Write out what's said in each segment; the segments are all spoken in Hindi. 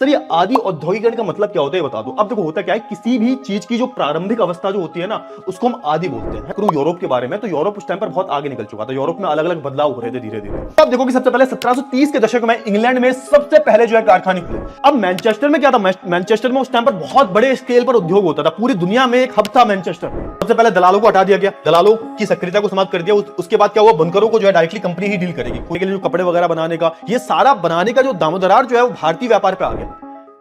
सर, ये आदि औद्योगिकरण का मतलब क्या होता है, ये बता दो। अब देखो, होता क्या है, किसी भी चीज की जो प्रारंभिक अवस्था जो होती है ना, उसको हम आदि बोलते हैं। करूं यूरोप के बारे में, तो यूरोप उस टाइम पर बहुत आगे निकल चुका था। यूरोप में अलग अलग बदलाव हो रहे थे धीरे धीरे। अब देखो कि सबसे पहले 1730 के दशक में इंग्लैंड में सबसे पहले जो है कारखाने खुले। अब मैनचेस्टर में क्या था, मैनचेस्टर में उस टाइम पर बहुत बड़े स्केल पर उद्योग होता था। पूरी दुनिया में एक हब था मैनचेस्टर। सबसे पहले दलालों को हटा दिया गया, दलालों की सक्रियता को समाप्त कर दिया। उसके बाद क्या हुआ, बुनकरों को जो है डायरेक्टली कंपनी ही डील करेगी। कोई के लिए जो कपड़े वगैरह बनाने का, ये सारा बनाने का जो दामोदरार जो है वो भारतीय व्यापार पे आ गया।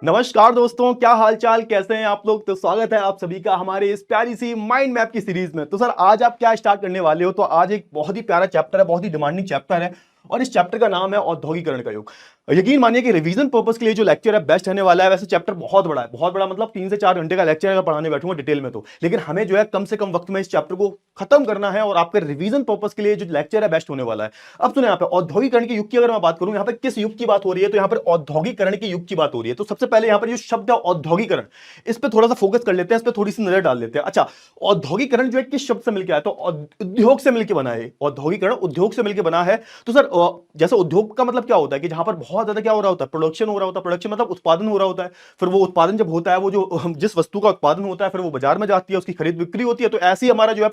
नमस्कार दोस्तों, क्या हालचाल, कैसे हैं आप लोग। तो स्वागत है आप सभी का हमारे इस प्यारी सी माइंड मैप की सीरीज में। तो सर, आज आप क्या स्टार्ट करने वाले हो। तो आज एक बहुत ही प्यारा चैप्टर है, बहुत ही डिमांडिंग चैप्टर है, और इस चैप्टर का नाम है औद्योगिकरण का युग। यकीन मानिए कि रिवीजन पर्पस के लिए जो लेक्चर है बेस्ट रहने वाला है। वैसे चैप्टर बहुत बड़ा है, बहुत बड़ा, मतलब 3 से 4 घंटे का लेक्चर है पढ़ाने बैठूंगा डिटेल में तो। लेकिन हमें जो है कम से कम वक्त में इस चैप्टर को खत्म करना है, और आपके रिवीजन पर्पस के लिए जो लेक्चर है बेस्ट होने वाला है। अब सुने, यहाँ पे औद्योगिकरण के युग की अगर मैं बात करूं, यहाँ पे किस युग की बात हो रही है, तो यहाँ पर औद्योगिकरण के युग की बात हो रही है। तो सबसे पहले यहाँ पर जो शब्द है औद्योगिकरण, इस पर थोड़ा सा फोकस कर लेते हैं, इस पर थोड़ी सी नजर डाल लेते हैं। अच्छा, औद्योगिकरण जो है किस शब्द से मिलकर आया, तो उद्योग से मिलकर बना है। औद्योगिकरण उद्योग से मिलकर बना है। तो सर, जैसे उद्योग का मतलब क्या होता है कि जहां पर बहुत ज्यादा क्या हो रहा होता है, प्रोडक्शन हो रहा होता है। प्रोडक्शन मतलब उत्पादन हो रहा होता है। फिर वो उत्पादन जब होता है, वो जो जिस वस्तु का उत्पादन होता है, फिर वो बाजार में जाती है, उसकी खरीद बिक्री होती है। तो ऐसी हमारा जो है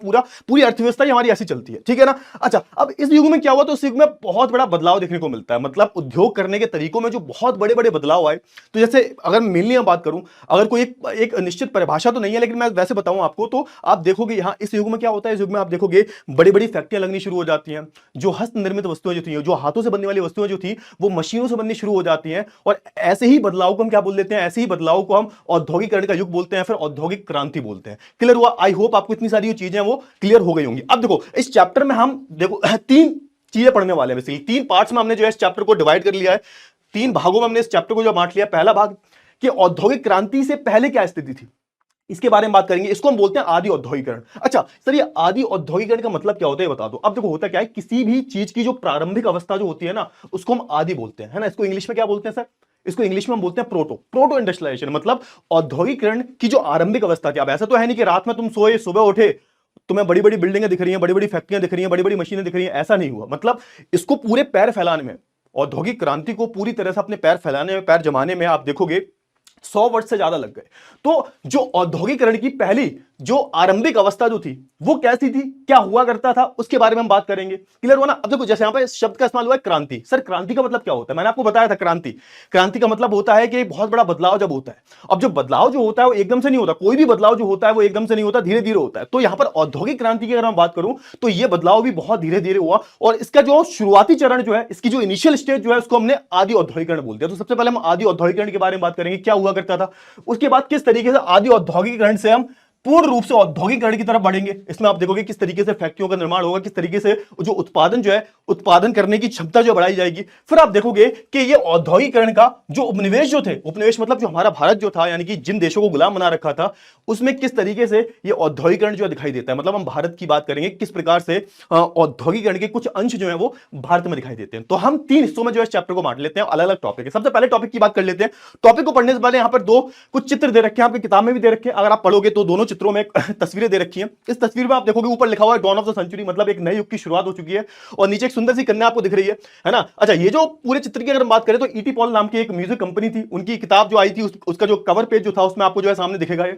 पूरी अर्थव्यवस्था ही हमारी ऐसी चलती है, ठीक है ना। अच्छा, अब इस युग में क्या हुआ, तो इस युग में बहुत बड़ा बदलाव देखने को मिलता है। मतलब उद्योग करने के तरीकों में जो बहुत बड़े बड़े बदलाव आए। तो जैसे अगर मेनली मैं बात करूं, अगर कोई एक निश्चित परिभाषा तो नहीं है, लेकिन मैं वैसे बताऊं आपको, तो आप देखोगे यहां इस युग में क्या होता है। इस युग में आप देखोगे बड़ी बड़ी फैक्ट्रियां लगनी शुरू हो जाती हैं। जो हस्त निर्मित वस्तुएं जो थी, जो हाथों से बनने वाली वस्तुएं जो थी, वो मशीनों से बननी शुरू हो जाती हैं। और ऐसे ही बदलाव को हम क्या बोल देते हैं, ऐसे ही बदलाव को हम औद्योगिकरण का युग बोलते हैं, फिर औद्योगिक क्रांति बोलते हैं। क्लियर हुआ। आई होप आपको इतनी सारी चीजें वो क्लियर हो गई होंगी। अब देखो, इस चैप्टर में हम देखो 3 चीजें पढ़ने वाले हैं। बेसिकली 3 पार्ट्स में हमने जो है इस चैप्टर को डिवाइड कर लिया है। 3 भागों में हमने इस चैप्टर को जो बांट लिया। पहला भाग कि औद्योगिक क्रांति से पहले क्या स्थिति थी, इसके बारे में बात करेंगे। इसको हम बोलते हैं आदि औद्योगिकरण। अच्छा सर, ये आदि औद्योगिकरण का मतलब क्या होता है, बता दो। अब देखो, होता क्या है, किसी भी चीज की जो प्रारंभिक अवस्था जो होती है ना, उसको हम आदि बोलते हैं, है ना। इसको इंग्लिश में क्या बोलते हैं सर, इसको इंग्लिश में हम बोलते हैं प्रोटो इंडस्ट्रियलाइजेशन। मतलब औद्योगिकरण की जो आरंभिक अवस्था थी। अब ऐसा तो है नहीं कि रात में तुम सोए, सुबह उठे, तुम्हें बड़ी बड़ी बिल्डिंगें दिख रही हैं, बड़ी बड़ी फैक्ट्रियां दिख रही हैं, बड़ी बड़ी मशीनें दिख रही हैं, ऐसा नहीं हुआ। मतलब इसको पूरे पैर फैलाने में, औद्योगिक क्रांति को पूरी तरह से अपने पैर फैलाने में, पैर जमाने में आप देखोगे 100 वर्ष से ज्यादा लग गए। तो जो औद्योगिकरण की पहली जो आरंभिक अवस्था जो थी, वो कैसी थी, क्या हुआ करता था, उसके बारे में हम बात करेंगे। क्लियर हुआ ना। अब देखो, जैसे यहां पे शब्द का इस्तेमाल हुआ है क्रांति। सर, क्रांति का मतलब क्या होता है, मैंने आपको बताया था। क्रांति का मतलब होता है कि बहुत बड़ा बदलाव जब होता है। अब जो बदलाव जो होता है वो एकदम से नहीं होता। कोई भी बदलाव जो होता है वो एकदम से नहीं होता, धीरे धीरे होता है। तो यहां पर औद्योगिक क्रांति की अगर मैं बात करूं, तो ये बदलाव भी बहुत धीरे धीरे हुआ। और इसका जो शुरुआती चरण जो है, इसकी जो इनिशियल स्टेज जो है, उसको हमने आदि औद्योगिकरण बोलते हैं। तो सबसे पहले हम आदि औद्योगिकरण के बारे में बात करेंगे, क्या हुआ करता था। उसके बाद किस तरीके से आदि औद्योगिकरण से हम पूर्ण रूप से औद्योगिकरण की तरफ बढ़ेंगे। इसमें आप देखोगे किस तरीके से फैक्ट्रियों का निर्माण होगा, किस तरीके से जो उत्पादन जो है, उत्पादन करने की क्षमता जो बढ़ाई जाएगी। फिर आप देखोगे कि ये औद्योगिकरण का जो उपनिवेश जो थे, उपनिवेश मतलब जो हमारा भारत जो था, यानी कि जिन देशों को गुलाम बना रखा था, उसमें किस तरीके से ये औद्योगिकरण जो दिखाई देता है। मतलब हम भारत की बात करेंगे, किस प्रकार से औद्योगिकरण के कुछ अंश जो है वो भारत में दिखाई देते हैं। तो हम 3 हिस्सों में जो है इस चैप्टर को बांट लेते हैं, अलग अलग टॉपिक है। सबसे पहले टॉपिक की बात कर लेते हैं। टॉपिक को पढ़ने से पहले यहाँ पर कुछ चित्र दे रखे हैं, आपकी किताब में भी दे रखे हैं। अगर आप पढ़ोगे तो दोनों चित्रों में तस्वीरें दे रखी हैं। इस तस्वीर में आप देखोगे ऊपर लिखा हुआ है डॉन ऑफ द सेंचुरी, मतलब एक नए युग की शुरुआत हो चुकी है। और नीचे एक सुंदर सी कन्या आपको दिख रही है ना। अच्छा, ये जो पूरे चित्र की अगर बात करें, तो ईटी पॉल नाम की एक म्यूजिक कंपनी थी, उनकी किताब जो आई थी, उसका जो कवर पेज जो था, उसमें आपको जो है सामने दिखेगा ये,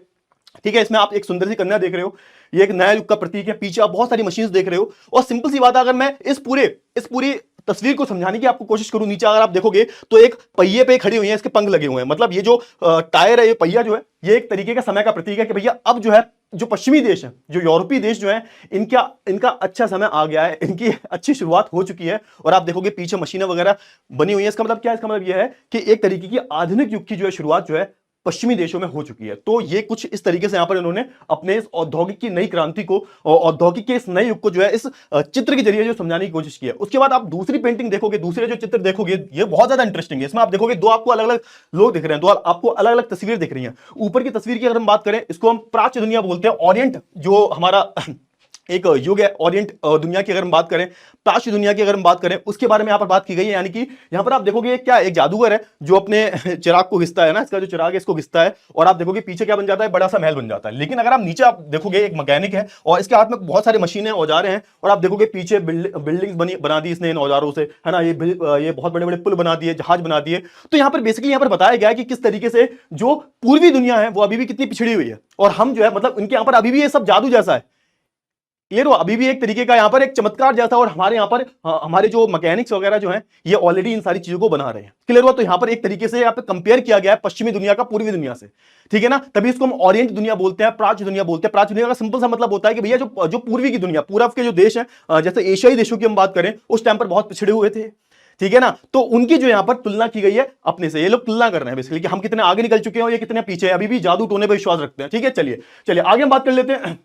ठीक है। इसमें आप एक सुंदर सी कन्या देख रहे हो, ये एक नया युग का प्रतीक है। पीछे आप बहुत सारी मशीन्स देख रहे हो। और सिंपल सी बात है, अगर मैं इस पूरी तस्वीर को समझाने की आपको कोशिश करूं, नीचे अगर आप देखोगे तो एक पहिए पे खड़ी हुई है, इसके पंख लगे हुए हैं। मतलब ये जो टायर है, ये पहिया जो है, ये एक तरीके का समय का प्रतीक है कि भैया अब जो है, जो पश्चिमी देश है, जो यूरोपीय देश जो है, इनका अच्छा समय आ गया है, इनकी अच्छी शुरुआत हो चुकी है। और आप देखोगे पीछे मशीनें वगैरह बनी हुई है। इसका मतलब क्या है, इसका मतलब यह है कि एक तरीके की आधुनिक युग की जो है शुरुआत जो है पश्चिमी देशों में हो चुकी है। तो ये कुछ इस तरीके से यहां पर इन्होंने अपने इस औद्योगिक की नई क्रांति को, औद्योगिक के इस नए युग को जो है इस चित्र के जरिए जो समझाने की कोशिश की है। उसके बाद आप दूसरी पेंटिंग देखोगे, दूसरे जो चित्र देखोगे, ये बहुत ज्यादा इंटरेस्टिंग है। इसमें आप देखोगे 2 आपको अलग अलग लोग दिख रहे हैं, 2 आपको अलग अलग तस्वीरें दिख रही हैं। ऊपर की तस्वीर की अगर हम बात करें, इसको हम प्राच्य दुनिया बोलते हैं, ओरिएंट जो हमारा एक युग है ओरिएंट दुनिया की अगर हम बात करें, प्राच्य दुनिया की अगर हम बात करें, उसके बारे में यहाँ पर बात की गई है। यानी कि यहाँ पर आप देखोगे क्या एक जादूगर है जो अपने चिराग को घिसता है ना, इसका जो चिराग है इसको घिसता है, और आप देखोगे पीछे क्या बन जाता है, बड़ा सा महल बन जाता है। लेकिन अगर आप नीचे आप देखोगे एक मैकेनिक है और इसके हाथ में बहुत सारी मशीनें औजार हैं, और आप देखोगे पीछे बिल्डिंग्स बना दी इसने इन औजारों से, है ना। ये बहुत बड़े बड़े पुल बना दिए, जहाज बना दिए। तो यहाँ पर बेसिकली यहाँ पर बताया गया है कि किस तरीके से जो पूर्वी दुनिया है वो अभी भी कितनी पिछड़ी हुई है, और हम जो है मतलब इनके यहाँ पर अभी भी ये सब जादू जैसा है। क्लियर हुआ, अभी भी एक तरीके का यहाँ पर एक चमत्कार जैसा, और हमारे यहाँ पर हमारे जो मैकेनिक्स वगैरह जो हैं ये ऑलरेडी इन सारी चीजों को बना रहे हैं। क्लियर हुआ, तो यहाँ पर एक तरीके से यहाँ पे कंपेयर किया गया है पश्चिमी दुनिया का पूर्वी दुनिया से, ठीक है ना। तभी इसको हम ओरिएंट दुनिया बोलते हैं, प्राच्य दुनिया बोलते हैं। प्राच्य दुनिया का सिंपल सा मतलब होता है कि भैया जो पूर्वी की दुनिया, पूरब के जो देश हैं, जैसे एशियाई देशों की हम बात करें, उस टाइम पर बहुत पिछड़े हुए थे, ठीक है ना। तो उनकी जो यहाँ पर तुलना की गई है अपने से, ये लोग तुलना कर रहे हैं बेसिकली कि हम कितने आगे निकल चुके हैं और ये कितने पीछे हैं, अभी भी जादू टोने पर विश्वास रखते हैं, ठीक है। चलिए चलिए आगे हम बात कर लेते हैं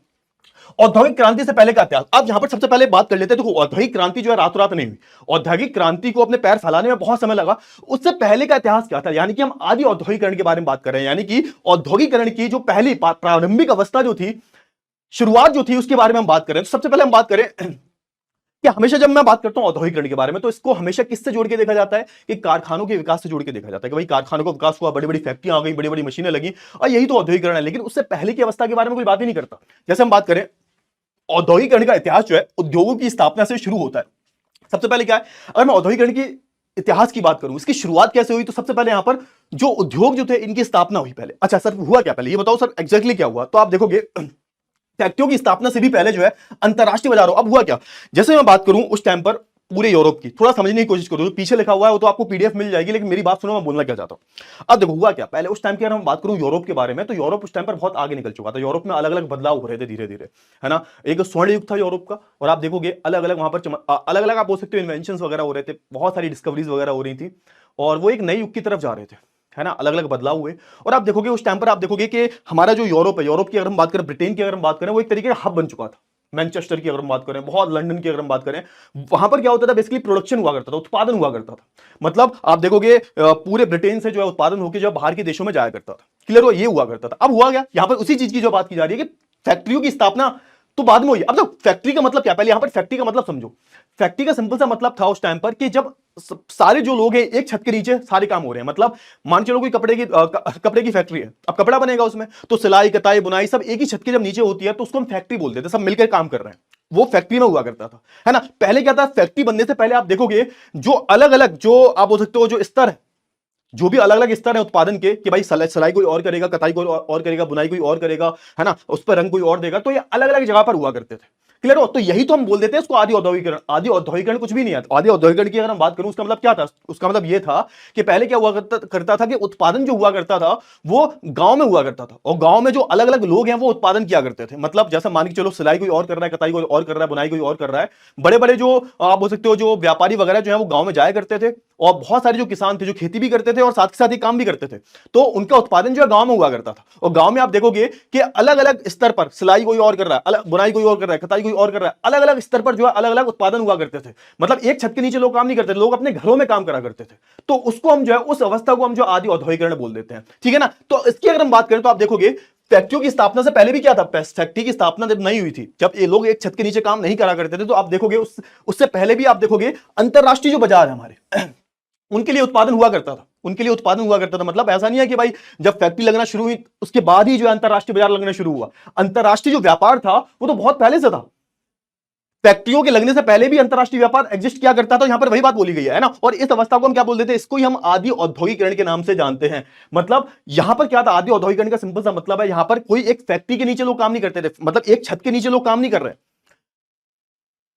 औद्योगिक क्रांति से पहले का इतिहास। अब यहां पर सबसे पहले बात कर लेते हैं, देखो औद्योगिक क्रांति जो है रातों रात नहीं हुई, औद्योगिक क्रांति को अपने पैर फैलाने में बहुत समय लगा। उससे पहले का इतिहास क्या था, यानी कि हम आदि औद्योगिकरण के बारे में बात कर रहे हैं, यानी कि औद्योगिकरण की जो पहली प्रारंभिक अवस्था जो थी, शुरुआत जो थी, उसके बारे में हम बात करें। तो सबसे पहले हम बात करें कि हमेशा जब मैं बात करता हूं औद्योगिकरण के बारे में, तो इसको हमेशा किससे जोड़ के देखा जाता है कि कारखानों के विकास से जोड़ के देखा जाता है कि भाई कारखानों का विकास हुआ, बड़ी बड़ी फैक्ट्रियां आ गई, बड़ी बड़ी मशीनें लगी, और यही तो औद्योगिकरण है। लेकिन उससे पहले की अवस्था के बारे में कोई बात ही नहीं करता। जैसे हम बात करें औद्योगिकरण का इतिहास जो है उद्योगों की स्थापना से शुरू होता है। सबसे पहले क्या है, अगर मैं औद्योगिकरण की इतिहास की बात करूं, इसकी शुरुआत कैसे हुई, तो सबसे पहले यहां पर जो उद्योग जो थे इनकी स्थापना हुई पहले। अच्छा सर हुआ क्या पहले, ये बताओ सर एग्जैक्टली क्या हुआ। तो आप देखोगे फैक्ट्रियों की स्थापना से भी पहले जो है अंतरराष्ट्रीय बाजारों, अब हुआ क्या, जैसे मैं बात करूं उस टाइम पर पूरे यूरोप की, थोड़ा समझने की कोशिश करो, जो पीछे लिखा हुआ है वो तो आपको पीडीएफ मिल जाएगी, लेकिन मेरी बात सुनो, मैं बोलना क्या चाहता हूं। अब देखो हुआ क्या पहले उस टाइम की, अगर हम बात करूं यूरोप के बारे में, तो यूरोप उस टाइम पर बहुत आगे निकल चुका था। यूरोप में अलग अलग बदलाव हो रहे थे धीरे धीरे, है ना। एक स्वर्ण युग था यूरोप का, और आप देखोगे अलग अलग वहां पर अलग अलग आप बोल सकते हो इन्वेंशन वगैरह हो रहे थे, बहुत सारी डिस्कवरीज वगैरह हो रही थी, और वो एक नए युग की तरफ जा रहे थे, है ना। अलग अलग बदलाव हुए, और आप देखोगे उस टाइम पर आप देखोगे कि हमारा जो यूरोप है, यूरोप की अगर हम बात करें, ब्रिटेन की अगर हम बात करें, वो एक तरीके का हब बन चुका था। मैनचेस्टर की अगर हम बात करें, बहुत लंदन की अगर हम बात करें, वहां पर क्या होता था, बेसिकली प्रोडक्शन हुआ करता था, उत्पादन हुआ करता था। मतलब आप देखोगे पूरे ब्रिटेन से जो है उत्पादन होकर जो बाहर के देशों में जाया करता था। क्लियर हो, ये हुआ करता था। अब हुआ क्या, यहां पर उसी चीज की जो बात की जा रही है कि फैक्ट्रियों की स्थापना तो बाद में हुई। अब तो फैक्ट्री का मतलब क्या, पहले यहां पर फैक्ट्री का मतलब समझो। फैक्ट्री का सिंपल सा मतलब था उस टाइम पर कि जब सारे जो लोग हैं एक छत के नीचे सारे काम हो रहे हैं। मतलब मान चलो कोई कपड़े की फैक्ट्री है, अब कपड़ा बनेगा उसमें, तो सिलाई कताई बुनाई सब एक ही छत के जब नीचे होती है, तो उसको हम फैक्ट्री बोलते थे, सब मिलकर काम कर रहे हैं, वो फैक्ट्री में हुआ करता था, है ना। पहले क्या था, फैक्ट्री बनने से पहले आप देखोगे जो अलग अलग जो आप बोल सकते हो जो स्तर है, जो भी अलग अलग स्तर है उत्पादन के, कि भाई सिलाई कोई और करेगा, कताई कोई और करेगा, बुनाई कोई और करेगा, है ना, उस पर रंग कोई और देगा, तो ये अलग अलग जगह पर हुआ करते थे। क्लियर हो, तो यही तो हम बोल देते हैं इसको आदि औद्योगिकरण। आदि औद्योगिकरण कुछ भी नहीं है। आदि औद्योगिकरण की अगर हम बात करूं, उसका मतलब क्या था, उसका मतलब ये था कि पहले क्या हुआ करता था कि उत्पादन जो हुआ करता था वो गांव में हुआ करता था, और गांव में जो अलग अलग लोग हैं वो उत्पादन किया करते थे। मतलब जैसे मान के चलो सिलाई कोई और कर रहा है, कताई कोई और कर रहा है, बुनाई कोई और कर रहा है, बड़े बड़े जो आप बोल सकते हो जो व्यापारी वगैरह जो है वो गांव में जाया करते थे, और बहुत सारे जो किसान थे जो खेती भी करते थे और साथ के साथ ही काम भी करते थे, तो उनका उत्पादन जो है गांव में हुआ करता था। और गांव में आप देखोगे कि अलग अलग स्तर पर सिलाई कोई और कर रहा है, अलग बुनाई कोई और कर रहा है, कताई कोई और कर रहा है, अलग अलग स्तर पर जो है अलग अलग उत्पादन हुआ करते थे। मतलब एक छत के नीचे लोग काम नहीं करते थे, लोग अपने घरों में काम करा करते थे। तो उसको हम जो है उस अवस्था को हम जो आदि औद्योगिकरण बोल देते हैं, ठीक है ना। तो इसकी अगर हम बात करें तो आप देखोगे फैक्ट्रियों की स्थापना से पहले भी क्या था, फैक्ट्री की स्थापना जब नहीं हुई थी, जब ये लोग एक छत के नीचे काम नहीं करा करते थे, तो आप देखोगे उससे पहले भी आप देखोगे अंतरराष्ट्रीय जो बाजार है हमारे उनके लिए उत्पादन हुआ करता था, उनके लिए उत्पादन हुआ करता था। मतलब ऐसा नहीं है कि भाई जब फैक्ट्री लगना शुरू हुई उसके बाद ही जो है अंतरराष्ट्रीय बाजार लगना शुरू हुआ। अंतरराष्ट्रीय जो व्यापार था वो तो बहुत पहले से था, फैक्ट्रियों के लगने से पहले भी अंतरराष्ट्रीय व्यापार एग्जिस्ट किया करता था। यहां पर वही बात बोली गई है ना। और इस अवस्था को हम क्या बोल देते हैं, इसको ही हम आदि औद्योगिकरण के नाम से जानते हैं। मतलब यहां पर क्या था, आदि औद्योगिकरण का सिंपल सा मतलब है यहां पर कोई एक फैक्ट्री के नीचे लोग काम नहीं करते थे, मतलब एक छत के नीचे लोग काम नहीं कर रहे,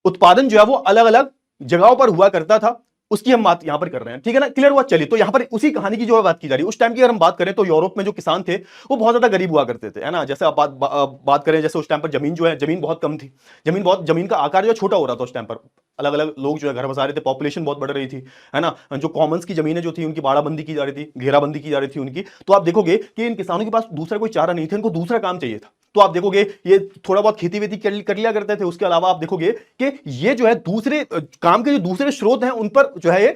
उत्पादन जो है वो अलग अलग जगहों पर हुआ करता था, उसकी हम बात यहां पर कर रहे हैं, ठीक है ना। क्लियर हुआ, चलिए तो यहां पर उसी कहानी की जो बात की जा रही है उस टाइम की अगर हम बात करें, तो यूरोप में जो किसान थे वो बहुत ज्यादा गरीब हुआ करते थे, है ना। जैसे आप बात करें, जैसे उस टाइम पर जमीन जो है, जमीन बहुत कम थी, जमीन का आकार जो छोटा हो रहा था उस टाइम पर, अलग अलग लोग जो है घर बसा रहे थे, पॉपुलेशन बहुत बढ़ रही थी, है ना। जो कॉमन्स की जमीनें जो थी उनकी बाड़ाबंदी की जा रही थी, घेराबंदी की जा रही थी उनकी। तो आप देखोगे कि इन किसानों के पास दूसरा कोई चारा नहीं था, इनको दूसरा काम चाहिए था। तो आप देखोगे ये थोड़ा बहुत खेती वेती कर लिया करते थे। उसके अलावा आप देखोगे कि ये जो है दूसरे काम के जो दूसरे स्रोत हैं उन पर जो है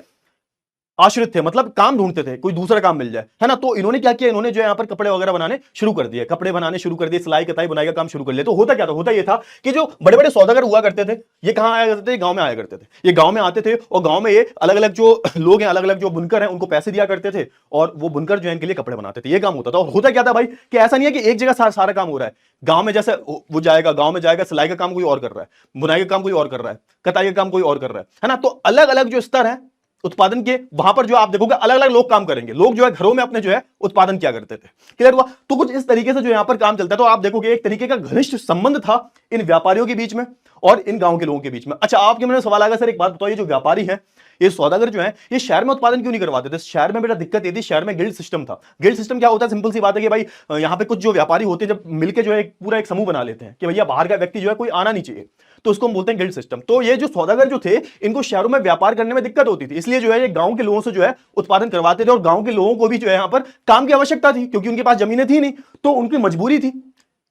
आश्रित थे, मतलब काम ढूंढते थे, कोई दूसरा काम मिल जाए, है ना। तो इन्होंने क्या किया, इन्होंने जो है यहाँ पर कपड़े वगैरह बनाने शुरू कर दिए, कपड़े बनाने शुरू कर दिए, सिलाई कताई बुनाई का काम शुरू कर लिया। तो होता क्या था, होता ये था कि जो बड़े बड़े सौदागर हुआ करते थे, ये कहां आया करते थे, गांव में आया करते थे। ये गांव में आते थे और गांव में ये अलग अलग जो लोग हैं, अलग अलग जो बुनकर हैं, उनको पैसे दिया करते थे और वो बुनकर जो है इनके लिए कपड़े बनाते थे। ये काम होता था। और होता क्या था भाई कि ऐसा नहीं है कि एक जगह सारा काम हो रहा है। गांव में जैसे वो जाएगा, गांव में जाएगा, सिलाई का काम कोई और कर रहा है, बुनाई का काम कोई और कर रहा है, कताई का काम कोई और कर रहा है ना। तो अलग अलग जो स्तर है उत्पादन के, वहां पर जो आप देखोगे अलग अलग लोग काम करेंगे। लोग जो है घरों में अपने जो है उत्पादन किया करते थे। क्लियर हुआ। तो कुछ इस तरीके से जो यहां पर काम चलता है। तो आप देखोगे एक तरीके का घनिष्ठ संबंध था इन व्यापारियों के बीच में और इन गांव के लोगों के बीच में। अच्छा, आपके मन में सवाल आएगा, सर एक बात बताओ, ये जो व्यापारी है, ये सौदागर जो है, ये शहर में उत्पादन क्यों नहीं करवाते थे? शहर में बेटा दिक्कत ये थी, शहर में गिल्ड सिस्टम था। गिल्ड सिस्टम क्या होता है, सिंपल सी बात है कि भाई यहाँ पे कुछ जो व्यापारी होते हैं, जब मिलकर जो है पूरा एक समूह बना लेते हैं कि भैया बाहर का व्यक्ति जो है कोई आना नहीं चाहिए, तो उसको हम बोलते हैं गिल्ड सिस्टम। तो ये जो सौदागर जो थे, इनको शहरों में व्यापार करने में दिक्कत होती थी, इसलिए जो है ये गांव के लोगों से जो है उत्पादन करवाते थे। और गांव के लोगों को भी जो है यहाँ पर काम की आवश्यकता थी, क्योंकि उनके पास जमीनें थी नहीं, तो उनकी मजबूरी थी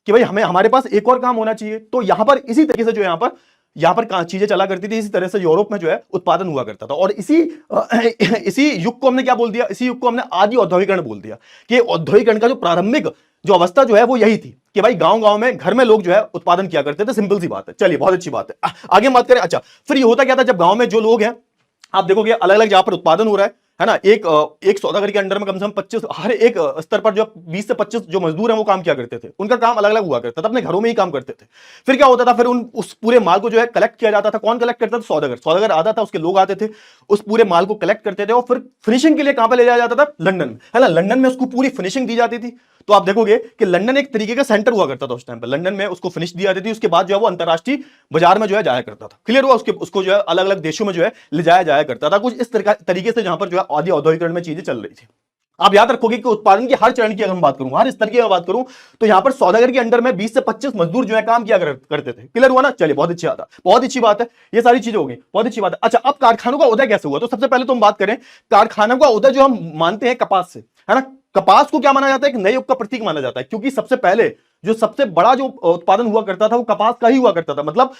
कि भाई हमें, हमारे पास एक और काम होना चाहिए। तो यहां पर इसी तरीके से जो यहां पर चीजें चला करती थी। इसी तरह से यूरोप में जो है उत्पादन हुआ करता था। और इसी युग को हमने क्या बोल दिया, इसी युग को हमने आदि औद्योगिकरण बोल दिया, कि औद्योगिकरण का जो प्रारंभिक जो अवस्था जो है वो यही थी कि भाई गांव गांव में घर में लोग जो है उत्पादन किया करते थे। सिंपल सी बात है। चलिए, बहुत अच्छी बात है, आगे बात करें। अच्छा, फिर ये होता क्या था, जब गांव में जो लोग हैं, आप देखोगे अलग अलग जहां पर उत्पादन हो रहा है ना, एक सौदागर के अंडर में कम से कम 25, हर एक स्तर पर जो 20 से 25 जो मजदूर हैं वो काम किया करते थे। उनका काम अलग अलग हुआ करता था, अपने घरों में ही काम करते थे। फिर क्या होता था, फिर उस पूरे माल को जो है कलेक्ट किया जाता था। कौन कलेक्ट करता था? सौदागर। सौदागर आता था, उसके लोग आते थे, उस पूरे माल को कलेक्ट करते थे और फिर फिनिशिंग के लिए कहां पर ले जाया जाता था? लंदन में, है ना। लंदन में उसको पूरी फिनिशिंग दी जाती थी। तो आप देखोगे कि लंदन एक तरीके का सेंटर हुआ करता था उस टाइम पर। लंदन में उसको फिनिश दी जाती थी, उसके बाद जो है वो अंतरराष्ट्रीय बाजार में जो है जाया करता था। क्लियर हुआ। उसको जो है अलग अलग देशों में जो है ले जाया जाया करता था। कुछ इस तरीके से जहां पर जो है आदि औद्योगिकरण में चीजें चल रही थी। आप याद रखोगे कि उत्पादन के हर चरण की अगर मैं बात करूं, हर स्तर की मैं बात करूं, तो यहां पर सौदागर के अंडर में 20 से 25 मजदूर जो है काम किया करते थे। क्लियर हुआ ना। चलिए, बहुत अच्छी बात है, बहुत अच्छी बात है, ये सारी चीजें हो गई, बहुत अच्छी बात है। अच्छा, अब कारखानों का उदय कैसे हुआ? तो सबसे पहले तो हम बात करें कारखानों का उदय जो हम मानते हैं कपास से, है ना। कपास को क्या माना जाता है? एक नए युग का प्रतीक माना जाता है, क्योंकि सबसे पहले जो सबसे बड़ा जो उत्पादन हुआ करता था वो कपास का ही हुआ करता था। मतलब